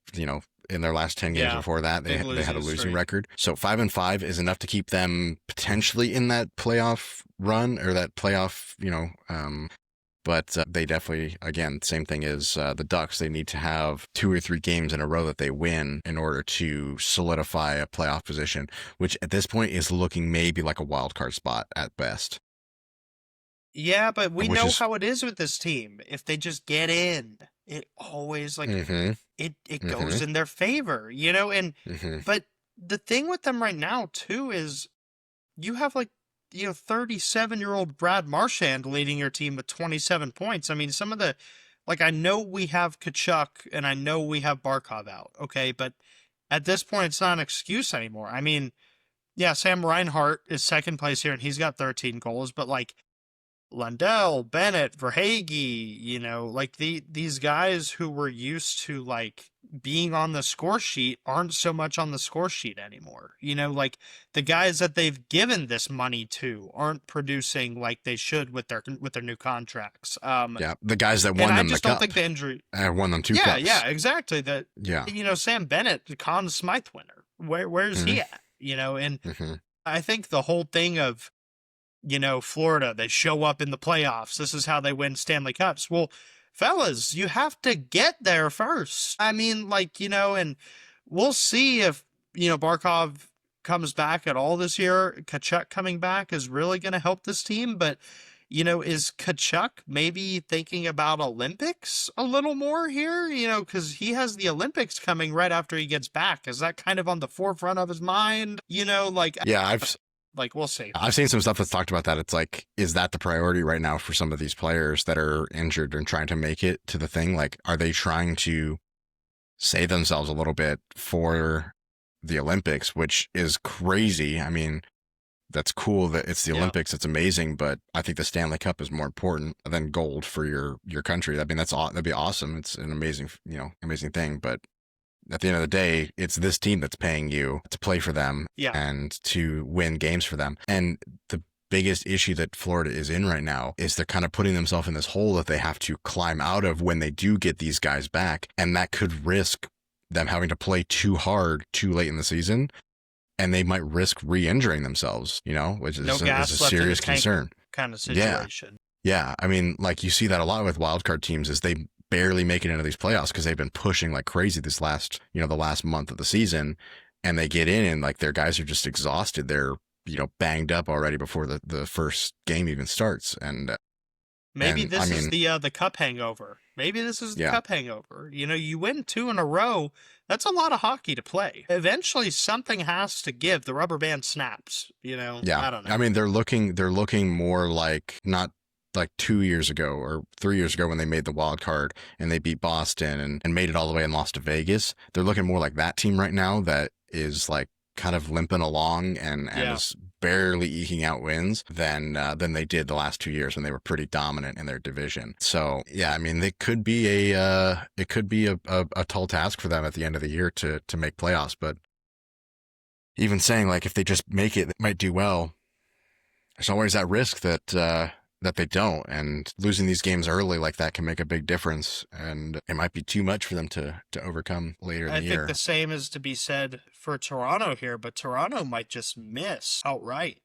in their last 10 games Yeah, before that, big they had a losing losing streak. record. So 5-5 is enough to keep them potentially in that playoff run, or that playoff, but they definitely, again, same thing as the Ducks. They need to have 2 or 3 games in a row that they win in order to solidify a playoff position, which at this point is looking maybe like a wild card spot at best. Yeah, but we Which know is, how it is with this team. If they just get in, it always like mm-hmm, it mm-hmm, goes in their favor, you know? And mm-hmm. but the thing with them right now too is you have like 37-year-old Brad Marchand leading your team with 27 points. I mean, some of the like I know we have Kachuk and I know we have Barkov out, okay, but at this point it's not an excuse anymore. I mean, yeah, Sam Reinhart is second place here and he's got 13 goals, but like Lundell, Bennett, Verhage, like these guys who were used to like being on the score sheet aren't so much on the score sheet anymore. Like the guys that they've given this money to aren't producing like they should with their new contracts. Yeah, the guys that And won I them the just don't cup, think the injury. won them 2 Yeah, cups. yeah, exactly. That Yeah. Sam Bennett, the Conn Smythe winner. Where's Mm-hmm, he at? And mm-hmm. I think the whole thing of Florida, they show up in the playoffs. This is how they win Stanley Cups. Well, fellas, you have to get there first. I mean, like, and we'll see if, Barkov comes back at all this year. Kachuk coming back is really going to help this team. But, is Kachuk maybe thinking about Olympics a little more here? Because he has the Olympics coming right after he gets back. Is that kind of on the forefront of his mind? Yeah, Like, we'll see. I've seen some stuff that's talked about that. It's like, is that the priority right now for some of these players that are injured and trying to make it to the thing? Like, are they trying to save themselves a little bit for the Olympics, which is crazy? I mean, that's cool that it's the Yeah. Olympics. It's amazing, but I think the Stanley Cup is more important than gold for your country. I mean, that'd be awesome. It's an amazing, amazing thing, but at the end of the day, it's this team that's paying you to play for them Yeah. and to win games for them. And the biggest issue that Florida is in right now is they're kind of putting themselves in this hole that they have to climb out of when they do get these guys back. And that could risk them having to play too hard too late in the season. And they might risk re-injuring themselves, which is, No gas is a left in the serious tank concern. kind of Yeah. situation. Yeah. I mean, like you see that a lot with wildcard teams is they barely make it into these playoffs because they've been pushing like crazy this last, the last month of the season, and they get in and like their guys are just exhausted. They're, banged up already before the first game even starts. And Maybe and this I is mean, the cup hangover. Maybe this is the yeah, cup hangover. You win 2 in a row. That's a lot of hockey to play. Eventually, something has to give. The rubber band snaps. yeah. I don't know. I mean, they're looking more like not like 2 years ago or 3 years ago when they made the wild card and they beat Boston and made it all the way and lost to Vegas. They're looking more like that team right now that is like kind of limping along and Yeah. is barely eking out wins than they did the last 2 years when they were pretty dominant in their division. So yeah, I mean, it could be a tall task for them at the end of the year to make playoffs. But even saying like if they just make it, they might do well. There's always that risk that they don't, and losing these games early like that can make a big difference, and it might be too much for them to overcome later in I the think year. the same is to be said for Toronto here, but Toronto might just miss outright.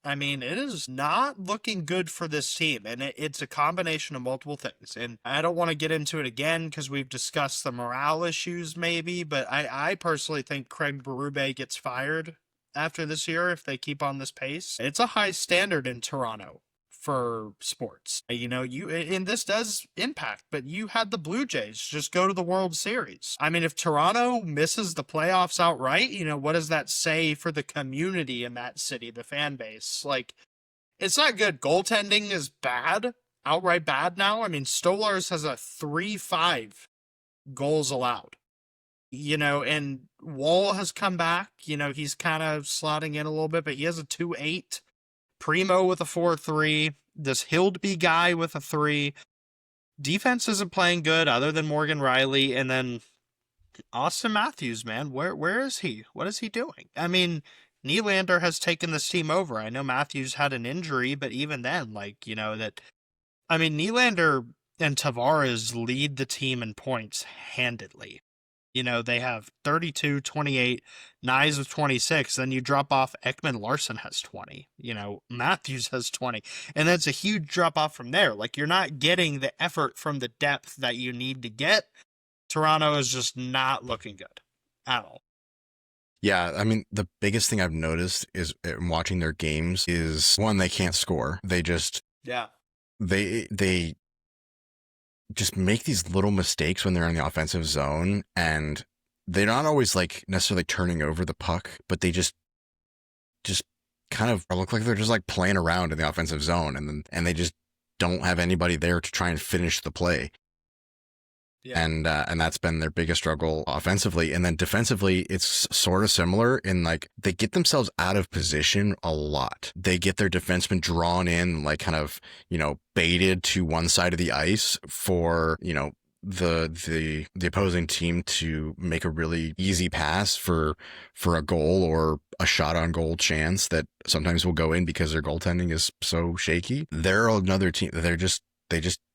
I mean, it is not looking good for this team, and it's a combination of multiple things. And I don't want to get into it again because we've discussed the morale issues, maybe, but I personally think Craig Berube gets fired after this year if they keep on this pace. It's a high standard in Toronto for sports. And this does impact, but you had the Blue Jays just go to the World Series. I mean, if Toronto misses the playoffs outright, what does that say for the community in that city, the fan base? Like, it's not good. Goaltending is bad, outright bad now. I mean, Stolarz has a 3.5 goals allowed. And Wall has come back. He's kind of slotting in a little bit, but he has a 2.8. Primo with a 4.3, this Hildby guy with a 3. Defense isn't playing good other than Morgan Riley, and then Austin Matthews, man, where is he? What is he doing? I mean, Nylander has taken this team over. I know Matthews had an injury, but even then, Nylander and Tavares lead the team in points handedly. You know, they have 32, 28, Nyes with 26. Then you drop off Ekman Larson has 20. You know, Matthews has 20. And that's a huge drop off from there. Like, you're not getting the effort from the depth that you need to get. Toronto is just not looking good at all. Yeah, I mean, the biggest thing I've noticed is in watching their games is one, they can't score. They just Yeah. they just make these little mistakes when they're in the offensive zone, and they're not always like necessarily turning over the puck, but they just kind of look like they're just like playing around in the offensive zone, and they just don't have anybody there to try and finish the play. Yeah. And that's been their biggest struggle offensively. And then defensively, it's sort of similar in like they get themselves out of position a lot. They get their defensemen drawn in, like kind of, you know, baited to one side of the ice for, you know, the opposing team to make a really easy pass for a goal or a shot on goal chance that sometimes will go in because their goaltending is so shaky. They're another team. They just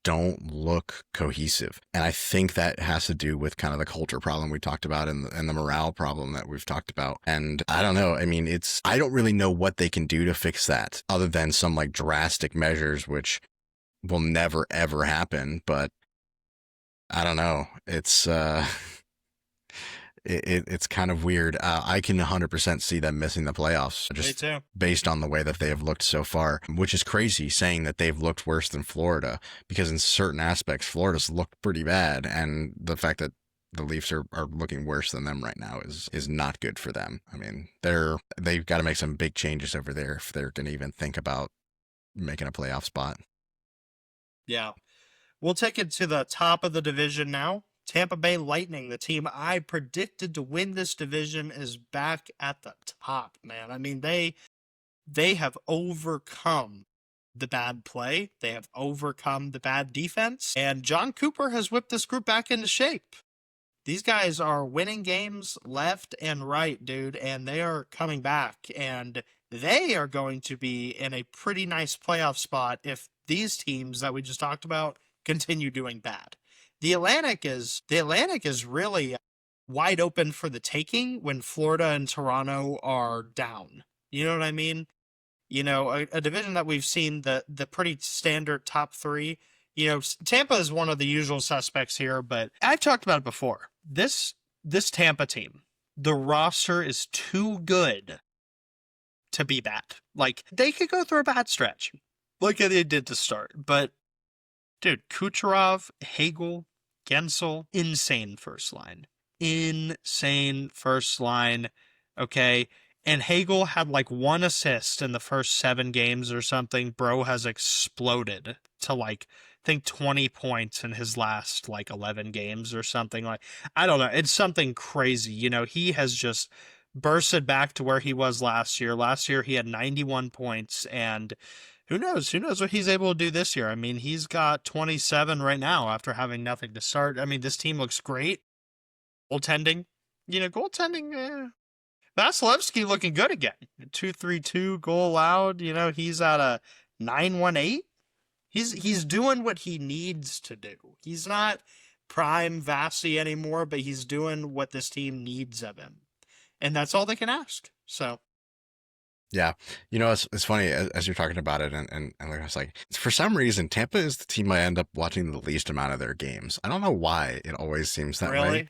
don't look cohesive. And I think that has to do with kind of the culture problem we talked about and the morale problem that we've talked about. And I don't know. I mean, I don't really know what they can do to fix that other than some like drastic measures, which will never, ever happen. But I don't know. It's kind of weird. I can 100% see them missing the playoffs just based on the way that they have looked so far, which is crazy saying that they've looked worse than Florida, because in certain aspects, Florida's looked pretty bad. And the fact that the Leafs are looking worse than them right now is not good for them. I mean, they've got to make some big changes over there if they're going to even think about making a playoff spot. Yeah. We'll take it to the top of the division now. Tampa Bay Lightning, the team I predicted to win this division, is back at the top, man. I mean, they have overcome the bad play. They have overcome the bad defense. And John Cooper has whipped this group back into shape. These guys are winning games left and right, dude, and they are coming back. And they are going to be in a pretty nice playoff spot if these teams that we just talked about continue doing bad. The Atlantic is really wide open for the taking when Florida and Toronto are down. You know what I mean? You know, a division that we've seen the pretty standard top three. You know, Tampa is one of the usual suspects here, but I've talked about it before. This Tampa team, the roster is too good to be bad. Like, they could go through a bad stretch, like they did to start, but dude, Kucherov, Hagel, Gensel, insane first line. Insane first line. Okay. And Hagel had like 1 assist in the first 7 games or something. Bro has exploded to like, I think 20 points in his last like 11 games or something. Like, I don't know. It's something crazy. You know, he has just bursted back to where he was last year. Last year he had 91 points, and who knows? Who knows what he's able to do this year? I mean, he's got 27 right now after having nothing to start. I mean, this team looks great. Goaltending, Vasilevsky looking good again. 232 goal allowed. You know, he's at a 918. He's doing what he needs to do. He's not prime Vasi anymore, but he's doing what this team needs of him. And that's all they can ask. So. Yeah. You know, it's funny as you're talking about it, and like I was like, for some reason, Tampa is the team I end up watching the least amount of their games. I don't know why it always seems that way.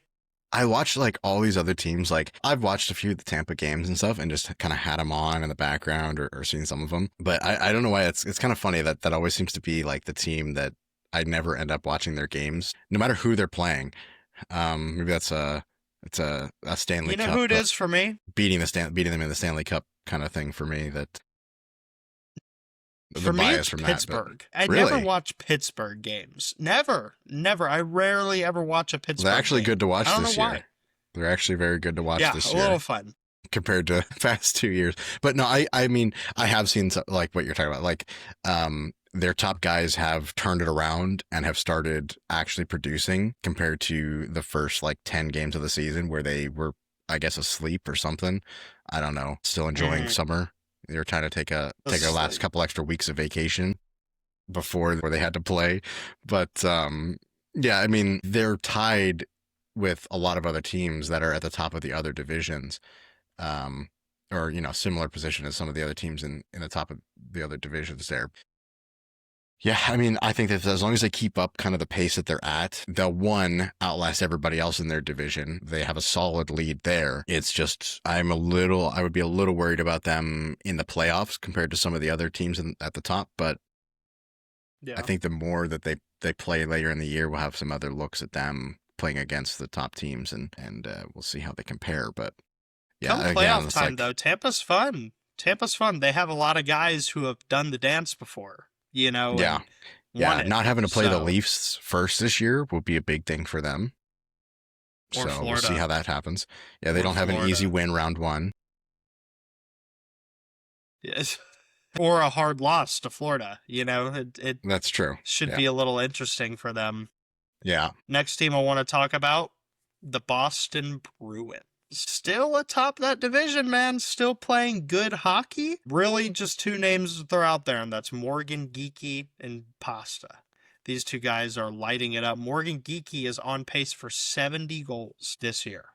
I watch like all these other teams. Like, I've watched a few of the Tampa games and stuff and just kind of had them on in the background or seen some of them. But I don't know why. It's kind of funny that always seems to be like the team that I never end up watching their games, no matter who they're playing. Maybe it's a Stanley Cup. You know who it is for me? Beating them in the Stanley Cup kind of thing for me. That for me, it's Pittsburgh. I never watch Pittsburgh games. Never. I rarely ever watch a Pittsburgh. They're actually good to watch this year. Why. They're actually very good to watch this year. Yeah, a little fun compared to past 2 years. But no, I mean, I have seen like what you're talking about. Like, their top guys have turned it around and have started actually producing compared to the first like 10 games of the season where they were, I guess, asleep or something. I don't know. Still enjoying summer. They were trying to take a last couple extra weeks of vacation. before where they had to play. But yeah, I mean, they're tied with a lot of other teams that are at the top of the other divisions. Um, or, similar position as some of the other teams in the top of the other divisions there. Yeah, I mean, I think that as long as they keep up kind of the pace that they're at, they'll one outlast everybody else in their division. They have a solid lead there. It's just I would be a little worried about them in the playoffs compared to some of the other teams at the top. But I Yeah. think the more that they play later in the year, we'll have some other looks at them playing against the top teams, and we'll see how they compare. But yeah, Come again, playoff it's time, like though, Tampa's fun. Tampa's fun. They have a lot of guys who have done the dance before, yeah, and won yeah, it. not having to play the So, Leafs first this year will be a big thing for them. or So we'll see Florida, how that happens. Yeah, they or don't have an easy Florida. win round one. Yes. Or a hard loss to Florida. It That's true. should Yeah. be a little interesting for them. Yeah. Next team I want to talk about, the Boston Bruins. Still atop that division, man. Still playing good hockey. Really just two names that are out there, and that's Morgan Geekie and Pasta. These two guys are lighting it up. Morgan Geekie is on pace for 70 goals this year.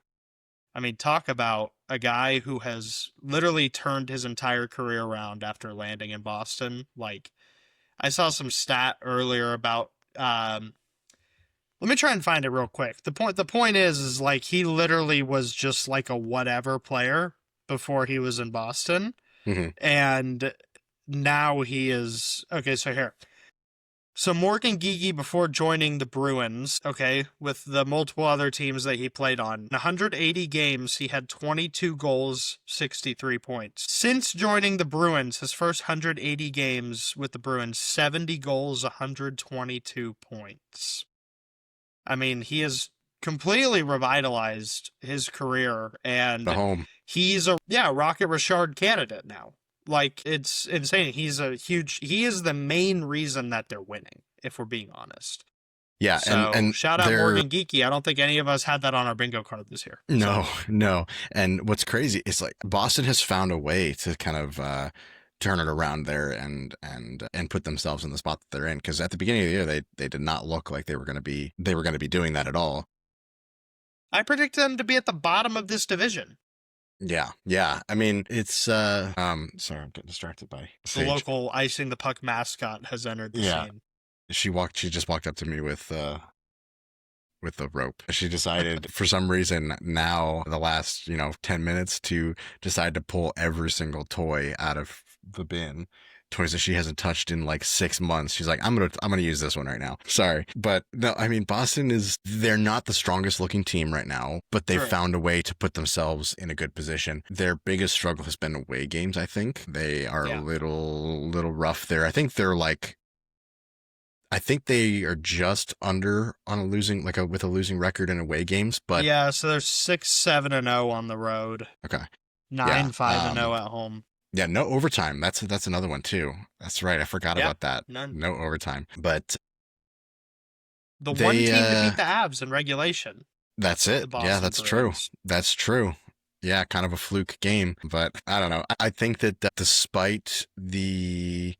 I mean, talk about a guy who has literally turned his entire career around after landing in Boston. Like, I saw some stat earlier about let me try and find it real quick. The point is like he literally was just like a whatever player before he was in Boston. Hmm. And now he is okay, so here. So Morgan Geekie, before joining the Bruins, okay, with the multiple other teams that he played on, in 180 games, he had 22 goals, 63 points. Since joining the Bruins, his first 180 games with the Bruins, 70 goals, 122 points. I mean, he has completely revitalized his career, The and home. he's a Rocket Richard candidate now. Like, it's insane. He is the main reason that they're winning, if we're being honest. Yeah, So and shout out they're Morgan Geekie. I don't think any of us had that on our bingo card this year. no, So, no. And what's crazy is like Boston has found a way to kind of turn it around there and put themselves in the spot that they're in. Because at the beginning of the year, they did not look like they were going to be doing that at all. I predict them to be at the bottom of this division. Yeah, yeah. I mean, it's sorry, I'm getting distracted by The Sage. local icing the puck mascot has entered the Yeah. scene. She just walked up to me with the rope. She decided for some reason now the last, 10 minutes to decide to pull every single toy out of the bin. Toys that she hasn't touched in like 6 months. She's like, I'm gonna use this one right now. Sorry. But no, I mean they're not the strongest looking team right now, but they've Sure. found a way to put themselves in a good position. Their biggest struggle has been away games, I think. They are Yeah. a little rough there. I think they are just under on a losing with a losing record in away games, but Yeah, so they're 6-7-0 on the road. okay. 9-5-0 at home. Yeah, no overtime. That's another one too. That's right. I forgot Yeah, about that. none. No overtime. But The one they team to beat the Avs in regulation. that's The it. Boston Yeah, that's Bruins. true. That's true. Yeah, kind of a fluke game, but I don't know. I think that despite I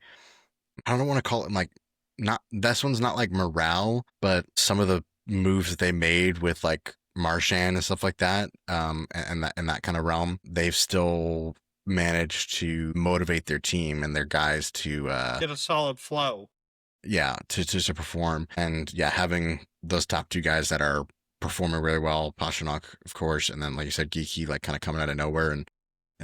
don't want to call it like not this one's not like morale, but some of the moves that they made with like Marchand and stuff like that, and that kind of realm, they've still managed to motivate their team and their guys to Get a solid flow. yeah, to perform. And yeah, having those top two guys that are performing really well, Pastrnak, of course, and then like you said, Geeky like kind of coming out of nowhere and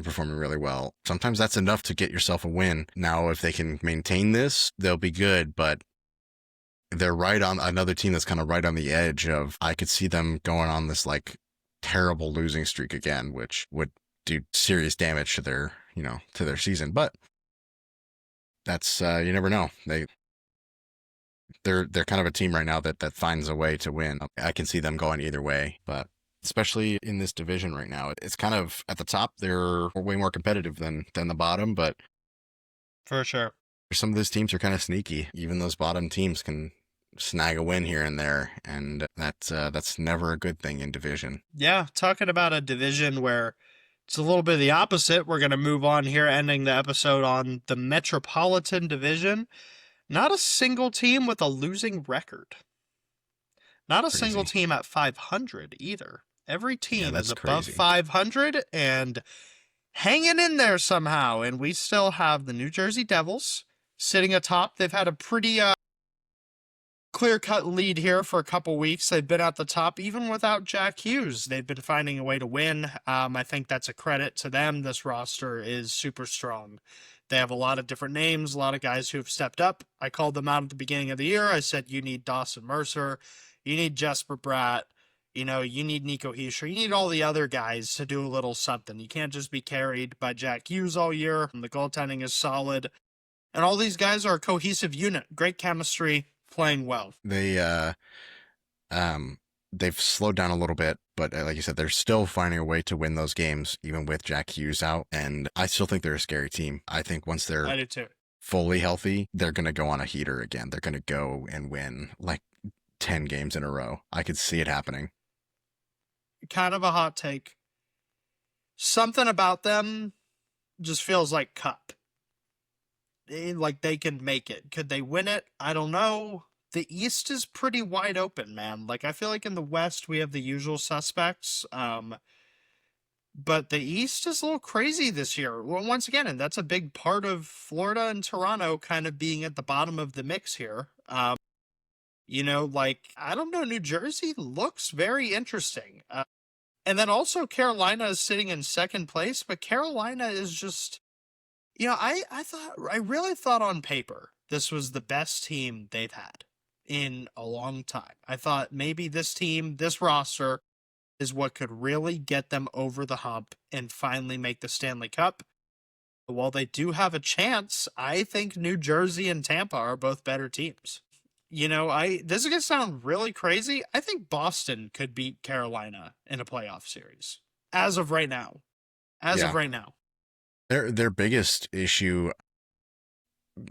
performing really well. Sometimes that's enough to get yourself a win. Now, if they can maintain this, they'll be good, but they're right on another team that's kind of right on the edge of I could see them going on this like terrible losing streak again, which would do serious damage to their, to their season. But that's you never know. They're kind of a team right now that finds a way to win. I can see them going either way, but especially in this division right now, it's kind of at the top. They're way more competitive than the bottom, but For sure. some of those teams are kind of sneaky. Even those bottom teams can snag a win here and there, and that's never a good thing in division. Yeah, talking about a division where it's a little bit of the opposite. We're going to move on here, ending the episode on the Metropolitan Division. Not a single team with a losing record. Not a single Crazy. team at 500 either. Every Yeah, team is that's above crazy. 500 and hanging in there somehow. And we still have the New Jersey Devils sitting atop. They've had a pretty clear-cut lead here for a couple weeks. They've been at the top even without Jack Hughes. They've been finding a way to win. I think that's a credit to them. This roster is super strong. They have a lot of different names, a lot of guys who have stepped up. I called them out at the beginning of the year. I said, you need Dawson Mercer. You need Jesper Bratt. You know, you need Nico Hischier. You need all the other guys to do a little something. You can't just be carried by Jack Hughes all year. The goaltending is solid. And all these guys are a cohesive unit. Great chemistry, playing well. They've slowed down a little bit, but like you said, they're still finding a way to win those games, even with Jack Hughes out. And I still think they're a scary team. I think once I they're do too. fully healthy, they're going to go on a heater again. They're going to go and win like 10 games in a row. I could see it happening. Kind of a hot take. Something about them just feels like cup. Like they can make it. Could they win it? I don't know. The East is pretty wide open, man. Like I feel like in the West we have the usual suspects. But the East is a little crazy this year. Well, once again, and that's a big part of Florida and Toronto kind of being at the bottom of the mix here. You know, like, I don't know, New Jersey looks very interesting. And then also Carolina is sitting in second place, but Carolina is just, you know, I really thought on paper this was the best team they've had in a long time. I thought maybe this team, this roster, is what could really get them over the hump and finally make the Stanley Cup. While they do have a chance, I think New Jersey and Tampa are both better teams. You know, this is going to sound really crazy. I think Boston could beat Carolina in a playoff series. As of right now. As of right now. Their biggest issue,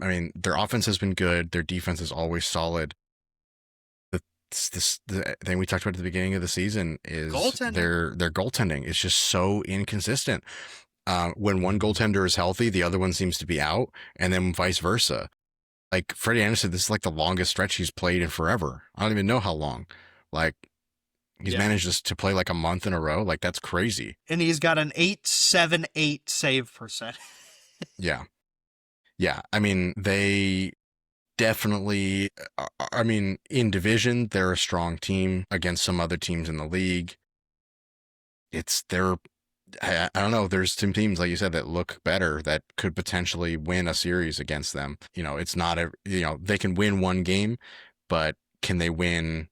I mean, their offense has been good. Their defense is always solid. The thing we talked about at the beginning of the season is their goaltending is just so inconsistent. When one goaltender is healthy, the other one seems to be out, and then vice versa. Like Freddie Anderson, this is like the longest stretch he's played in forever. I don't even know how long. Like he's managed to play like a month in a row. Like that's crazy. And he's got an 8.78 save percent. Yeah. I mean, they definitely, I mean, in division, they're a strong team against some other teams in the league. I don't know. There's some teams, like you said, that look better that could potentially win a series against them. You know, it's not they can win one game, but can they win,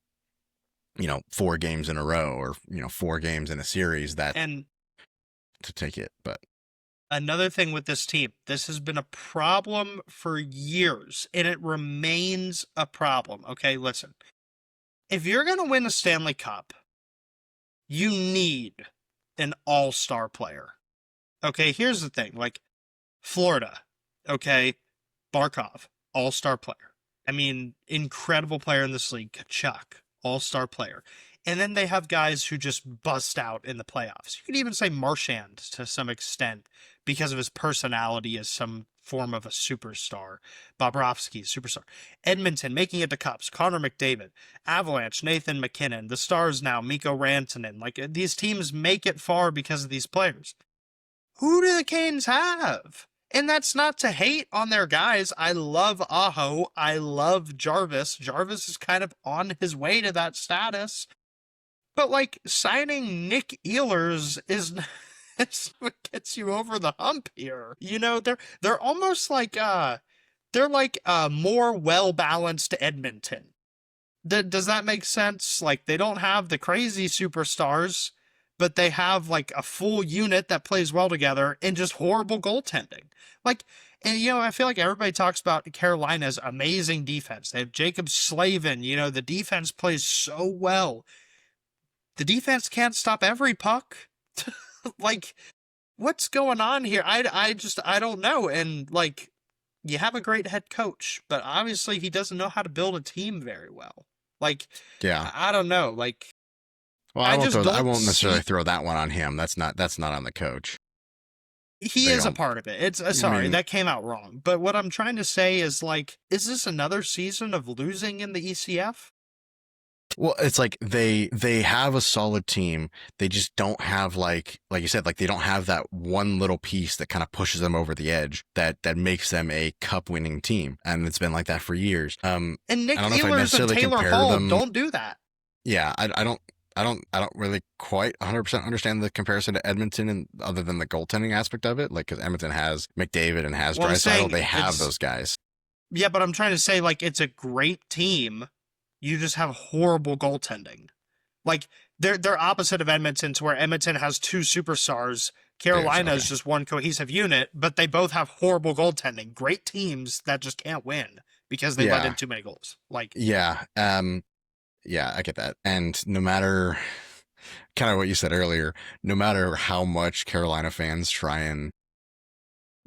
4 games in a row or, 4 games in a series to take it. But another thing with this team, this has been a problem for years, and it remains a problem. Okay, listen. If you're going to win a Stanley Cup, you need an all-star player. Okay, here's the thing. Like, Florida, okay, Barkov, all-star player. I mean, incredible player in this league. Kachuk, all-star player. And then they have guys who just bust out in the playoffs. You could even say Marchand to some extent because of his personality as some form of a superstar. Bobrovsky, superstar. Edmonton making it to Cups. Connor McDavid. Avalanche, Nathan McKinnon. The Stars now, Mikko Rantanen. Like, these teams make it far because of these players. Who do the Canes have? And that's not to hate on their guys. I love Aho. I love Jarvis. Jarvis is kind of on his way to that status. But, like, signing Nick Ehlers is what gets you over the hump here. You know, they're almost like, they're like a more well-balanced Edmonton. Does that make sense? Like, they don't have the crazy superstars, but they have, like, a full unit that plays well together and just horrible goaltending. Like, and, I feel like everybody talks about Carolina's amazing defense. They have Jacob Slavin. The defense plays so well. The defense can't stop every puck. Like, what's going on here? I don't know. And, like, you have a great head coach, but obviously he doesn't know how to build a team very well. Like, yeah, I don't know. Like, well, I won't necessarily throw that one on him. That's not on the coach. He They is a don't. part of it. It's I sorry, mean, that came out wrong. But what I'm trying to say is like, is this another season of losing in the ECF? well, it's like they have a solid team. They just don't have like you said, like they don't have that one little piece that kind of pushes them over the edge that makes them a cup winning team. And it's been like that for years. And Nick I don't know if I Ehlers and necessarily Taylor compare Hall them. don't do that. Yeah, I don't really quite 100% understand the comparison to Edmonton, and other than the goaltending aspect of it, like because Edmonton has McDavid and has Well, I'm saying Draisaitl, they have it's those guys. yeah, but I'm trying to say like it's a great team. You just have horrible goaltending. Like they're opposite of Edmonton, to where Edmonton has two superstars. Carolina is Okay. just one cohesive unit, but they both have horrible goaltending. Great teams that just can't win because they let in Yeah, too many goals. Like yeah, yeah, I get that. And no matter kind of what you said earlier, no matter how much Carolina fans try and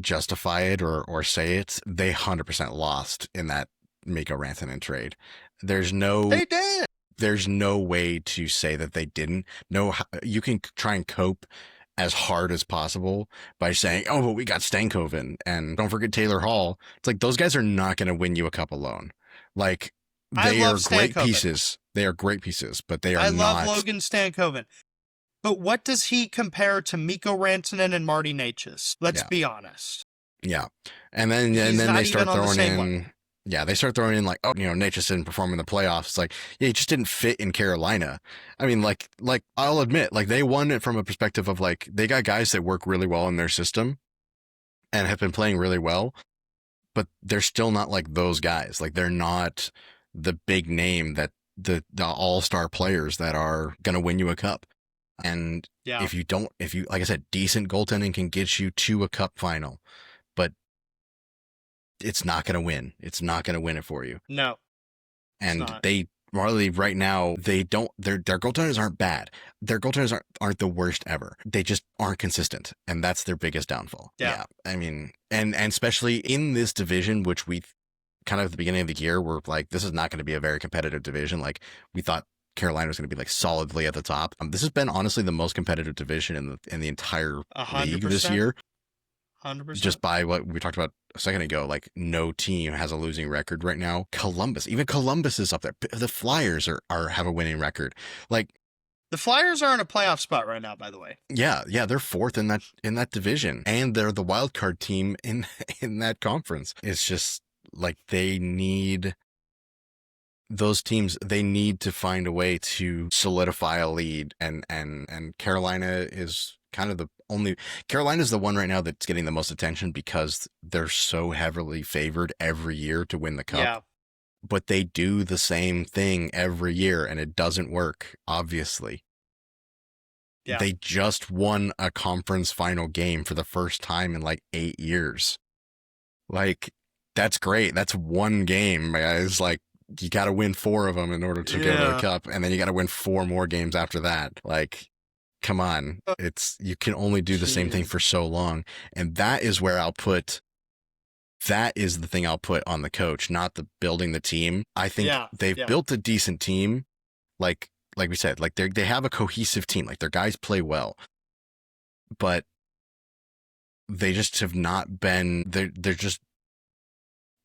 justify it or say it, they 100% lost in that Mikko Rantanen trade. There's no they did. there's no way to say that they didn't. No, you can try and cope as hard as possible by saying, "Oh, but we got Stankoven and don't forget Taylor Hall." It's like those guys are not going to win you a cup alone. Like I they love are great Stankoven. pieces. They are great pieces, but they are I love not. Logan Stankoven. But what does he compare to Mikko Rantanen and Marty Necas? Let's Yeah, be honest. yeah. And He's then they not even start on the throwing same level. in. Yeah, they start throwing in like, oh, Nature's didn't perform in the playoffs. It's like, yeah, he just didn't fit in Carolina. I mean, like I'll admit, like they won it from a perspective of like they got guys that work really well in their system and have been playing really well, but they're still not like those guys. Like they're not the big name that the all-star players that are going to win you a cup. And Yeah. if you, like I said, decent goaltending can get you to a cup final, but it's not going to win. It's not going to win it for you. No, it's And not. they Marley right now, they don't their goaltenders aren't bad. Their goaltenders aren't the worst ever. They just aren't consistent, and that's their biggest downfall. Yeah. I mean, and especially in this division, which we kind of at the beginning of the year were like, this is not going to be a very competitive division. Like we thought Carolina was going to be like solidly at the top. This has been honestly the most competitive division in the entire league this 100%. year. 100%. Just by what we talked about a second ago, like no team has a losing record right now. Even Columbus is up there. The Flyers are have a winning record. Like the Flyers are in a playoff spot right now, by the way. yeah, they're fourth in that division, and they're the wild card team in that conference. It's just like they need those teams. They need to find a way to solidify a lead, and Carolina is kind of the only. Carolina's the one right now that's getting the most attention because they're so heavily favored every year to win the cup. Yeah. But they do the same thing every year and it doesn't work, obviously. Yeah. They just won a conference final game for the first time in like 8 years. Like, that's great. That's one game, guys. Like, you got to win 4 of them in order to go to the cup, and then you got to win 4 more games after that. Like, come on. You can only do the same thing for so long. And that is where that is the thing I'll put on the coach, not the building the team. I think they've built a decent team. Like we said, like they have a cohesive team. Like their guys play well, but they just have not been.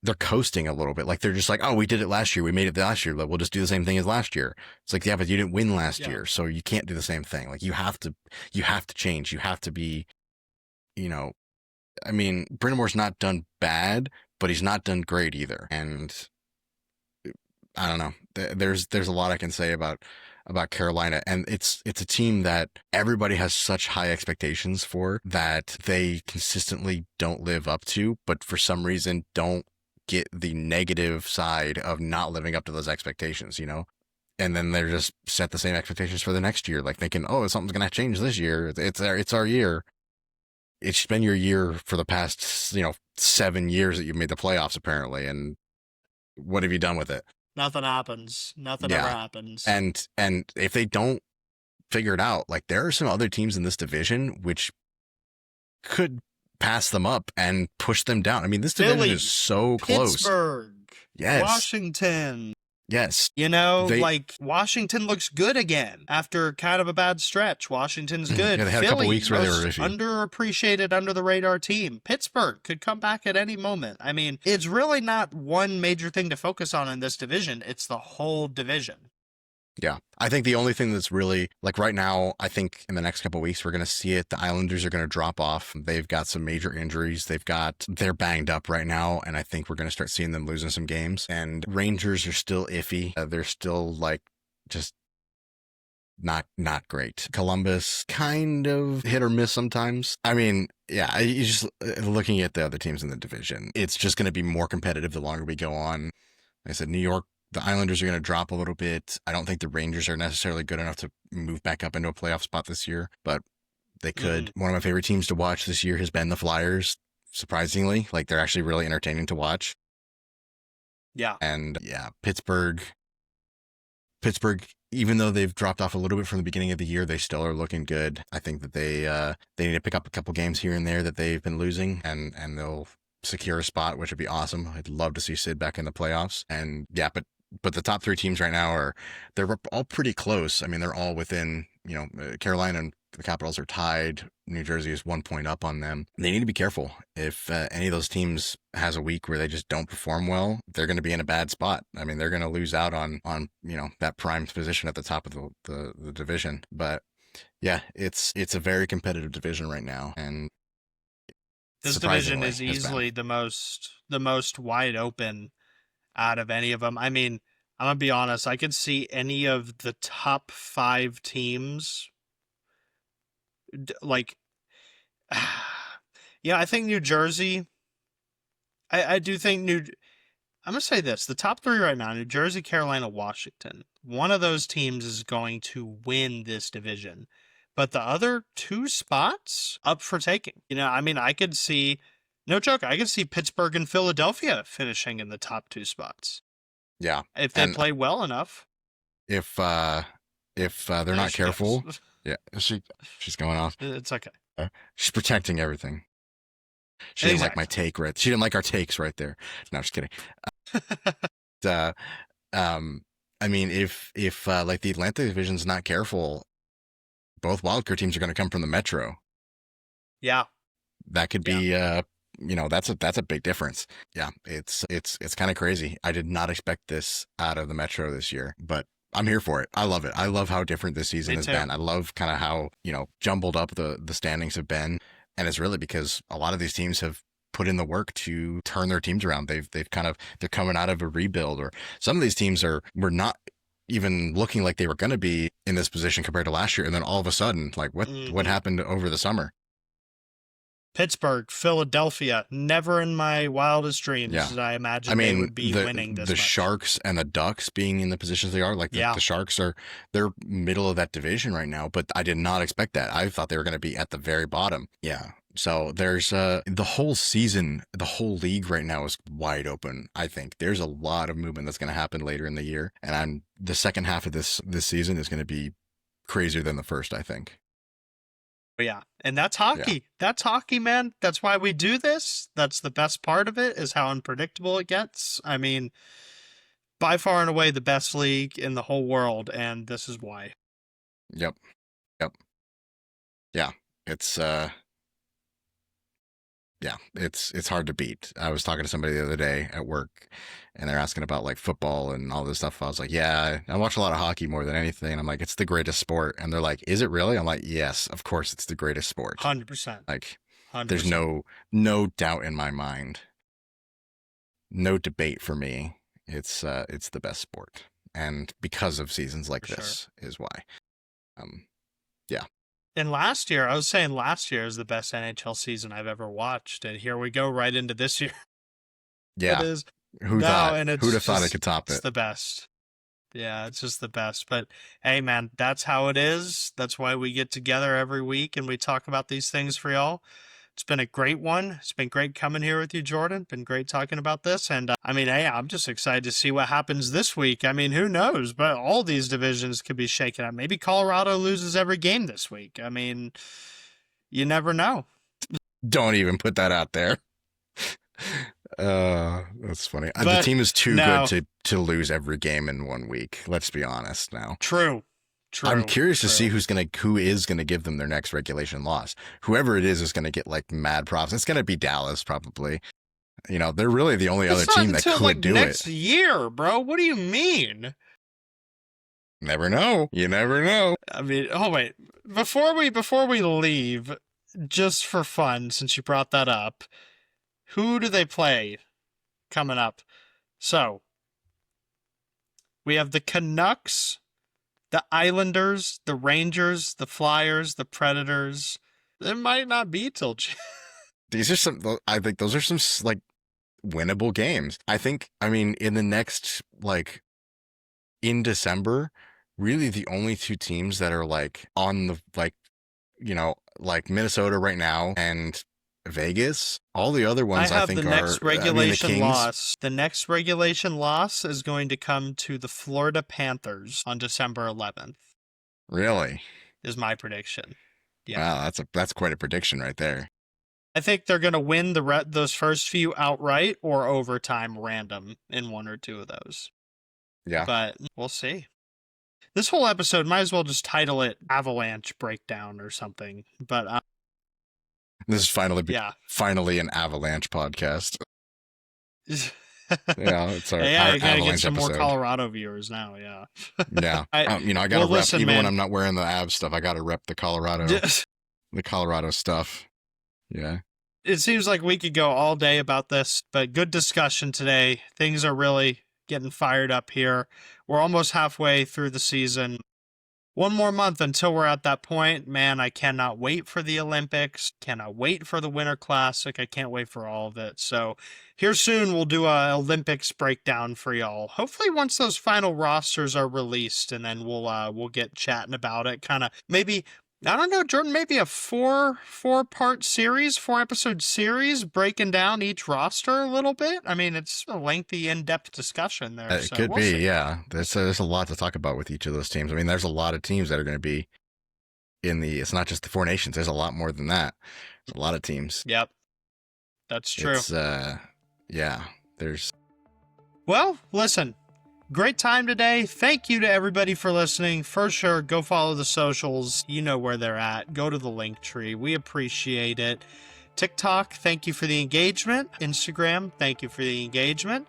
They're coasting a little bit. Like they're just like, oh, we did it last year. We made it last year. We'll just do the same thing as last year. It's like, yeah, but you didn't win last year, so you can't do the same thing. Like you have to change. You have to be, I mean, Brind'Amour's not done bad, but he's not done great either. And I don't know. There's a lot I can say about Carolina, and it's a team that everybody has such high expectations for that they consistently don't live up to, but for some reason don't get the negative side of not living up to those expectations, And then they're just set the same expectations for the next year, like thinking, oh, something's going to change this year. It's our year. It's been your year for the past, 7 years that you've made the playoffs, apparently. And what have you done with it? Nothing happens. Nothing ever happens. And if they don't figure it out, like there are some other teams in this division which could pass them up and push them down. I mean, this division is so close. Pittsburgh. Yes. Washington. Yes. You know, They like Washington looks good again after kind of a bad stretch. Washington's good. yeah, they had a couple Philly, weeks where they were most iffy. underappreciated, under the radar team. Pittsburgh could come back at any moment. I mean, it's really not one major thing to focus on in this division. It's the whole division. Yeah. I think the only thing that's really like right now, I think in the next couple of weeks, we're going to see it. The Islanders are going to drop off. They've got some major injuries. They're banged up right now. And I think we're going to start seeing them losing some games. And Rangers are still iffy. They're still like just not great. Columbus kind of hit or miss sometimes. I mean, yeah, you just looking at the other teams in the division, it's just going to be more competitive the longer we go on. Like I said, New York, the Islanders are going to drop a little bit. I don't think the Rangers are necessarily good enough to move back up into a playoff spot this year, but they could. One of my favorite teams to watch this year has been the Flyers. Surprisingly, like they're actually really entertaining to watch. Yeah. And yeah, Pittsburgh, even though they've dropped off a little bit from the beginning of the year, they still are looking good. I think that they need to pick up a couple games here and there that they've been losing, and they'll secure a spot, which would be awesome. I'd love to see Sid back in the playoffs. And yeah, but the top three teams right now they're all pretty close. I mean, they're all within, Carolina and the Capitals are tied. New Jersey is 1 point up on them. They need to be careful. If any of those teams has a week where they just don't perform well, they're going to be in a bad spot. I mean, they're going to lose out on that prime position at the top of the division. But yeah, it's a very competitive division right now, and this division is easily the most wide open out of any of them. I mean, I'm gonna be honest. I could see any of the top 5 teams like yeah, I think New Jersey. I do think I'm gonna say this: the top 3 right now: New Jersey, Carolina, Washington. One of those teams is going to win this division, but the other 2 spots up for taking. I mean, I could see, no joke, I could see Pittsburgh and Philadelphia finishing in the top 2 spots. Yeah, if they play well enough. If they're not careful, yeah, she's going off. It's okay. She's protecting everything. She didn't like my take, right? She didn't like our takes right there. No, just kidding. I mean, if like the Atlantic division's not careful, both wildcard teams are going to come from the Metro. Yeah, that could be that's a big difference. Yeah, it's kind of crazy. I did not expect this out of the Metro this year, but I'm here for it. I love it. I love how different this season has been. I love kind of how jumbled up the standings have been, and it's really because a lot of these teams have put in the work to turn their teams around. They're coming out of a rebuild, or some of these teams were not even looking like they were going to be in this position compared to last year, and then all of a sudden, like what happened over the summer? Pittsburgh, Philadelphia, never in my wildest dreams did I imagine they would be winning this much. Sharks and the Ducks being in the positions they are, like the Sharks they're middle of that division right now, but I did not expect that. I thought they were going to be at the very bottom. Yeah. So there's the whole season, the whole league right now is wide open. I think there's a lot of movement that's going to happen later in the year, and the second half of this season is going to be crazier than the first, I think. Yeah, and that's hockey. Yeah. That's hockey, man. That's why we do this. That's the best part of it, is how unpredictable it gets. I mean, by far and away the best league in the whole world, and this is why. Yep. Yeah, it's it's hard to beat. I was talking to somebody the other day at work, and they're asking about like football and all this stuff. I was like, yeah, I watch a lot of hockey more than anything. And I'm like, it's the greatest sport. And they're like, is it really? I'm like, yes, of course it's the greatest sport. 100%. Like 100%. There's no doubt in my mind. No debate for me. It's the best sport. And because of seasons like this is why. Yeah. And last year is the best NHL season I've ever watched. And here we go right into this year. Yeah. It is. Who'd have thought it could top it? It's the best. Yeah, it's just the best. But hey, man, that's how it is. That's why we get together every week and we talk about these things for y'all. It's been a great one. It's been great coming here with you, Jordan. Been great talking about this. And I mean, hey, I'm just excited to see what happens this week. I mean, who knows? But all these divisions could be shaken up. Maybe Colorado loses every game this week. I mean, you never know. Don't even put that out there. That's funny. The But team is too no. good to lose every game in 1 week. Let's be honest now. True. I'm curious to see true. who is gonna give them their next regulation loss. Whoever it is gonna get like mad props. It's gonna be Dallas probably. You know, they're really the only other It's not team that until, could like, do next it. year, bro. What do you mean? Never know. You never know. I mean, oh wait. Before we leave, just for fun, since you brought that up, who do they play coming up? So, we have the Canucks, the Islanders, the Rangers, the Flyers, the Predators. It might not be till These are some. I think those are some like winnable games. I mean, in the next like in December, really the only two teams that are like on the like Minnesota right now and Vegas. All the other ones I have think the are next I mean, the regulation Kings. loss. The next regulation loss is going to come to the Florida Panthers on December 11th. Really? Is my prediction. Yeah. Wow, that's quite a prediction right there. I think they're going to win those first few outright or overtime random in one or two of those. Yeah. But we'll see. This whole episode might as well just title it Avalanche Breakdown or something. But this is finally an Avalanche podcast. Yeah, it's our I gotta Avalanche get some episode. more Colorado viewers now. Yeah. Yeah. I gotta rep listen, even man. when I'm not wearing the Av stuff. I gotta rep the Colorado stuff. Yeah. It seems like we could go all day about this, but good discussion today. Things are really getting fired up here. We're almost halfway through the season. One more month until we're at that point. Man, I cannot wait for the Olympics. Cannot wait for the Winter Classic. I can't wait for all of it. So here soon we'll do a Olympics breakdown for y'all. Hopefully once those final rosters are released, and then we'll get chatting about it. Kind of maybe, I don't know, Jordan, maybe a four-part series, 4-episode series breaking down each roster a little bit. I mean, it's a lengthy, in-depth discussion there. It could be, yeah. There's a lot to talk about with each of those teams. I mean, there's a lot of teams that are going to be it's not just the Four Nations. There's a lot more than that. There's a lot of teams. Yep. That's true. It's, yeah, there's... Well, listen. Great time today. Thank you to everybody for listening. For sure, go follow the socials. You know where they're at. Go to the link tree. We appreciate it. TikTok, thank you for the engagement. Instagram, thank you for the engagement.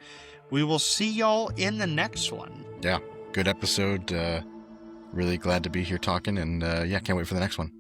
We will see y'all in the next one. Yeah, good episode. Really glad to be here talking, and yeah, can't wait for the next one.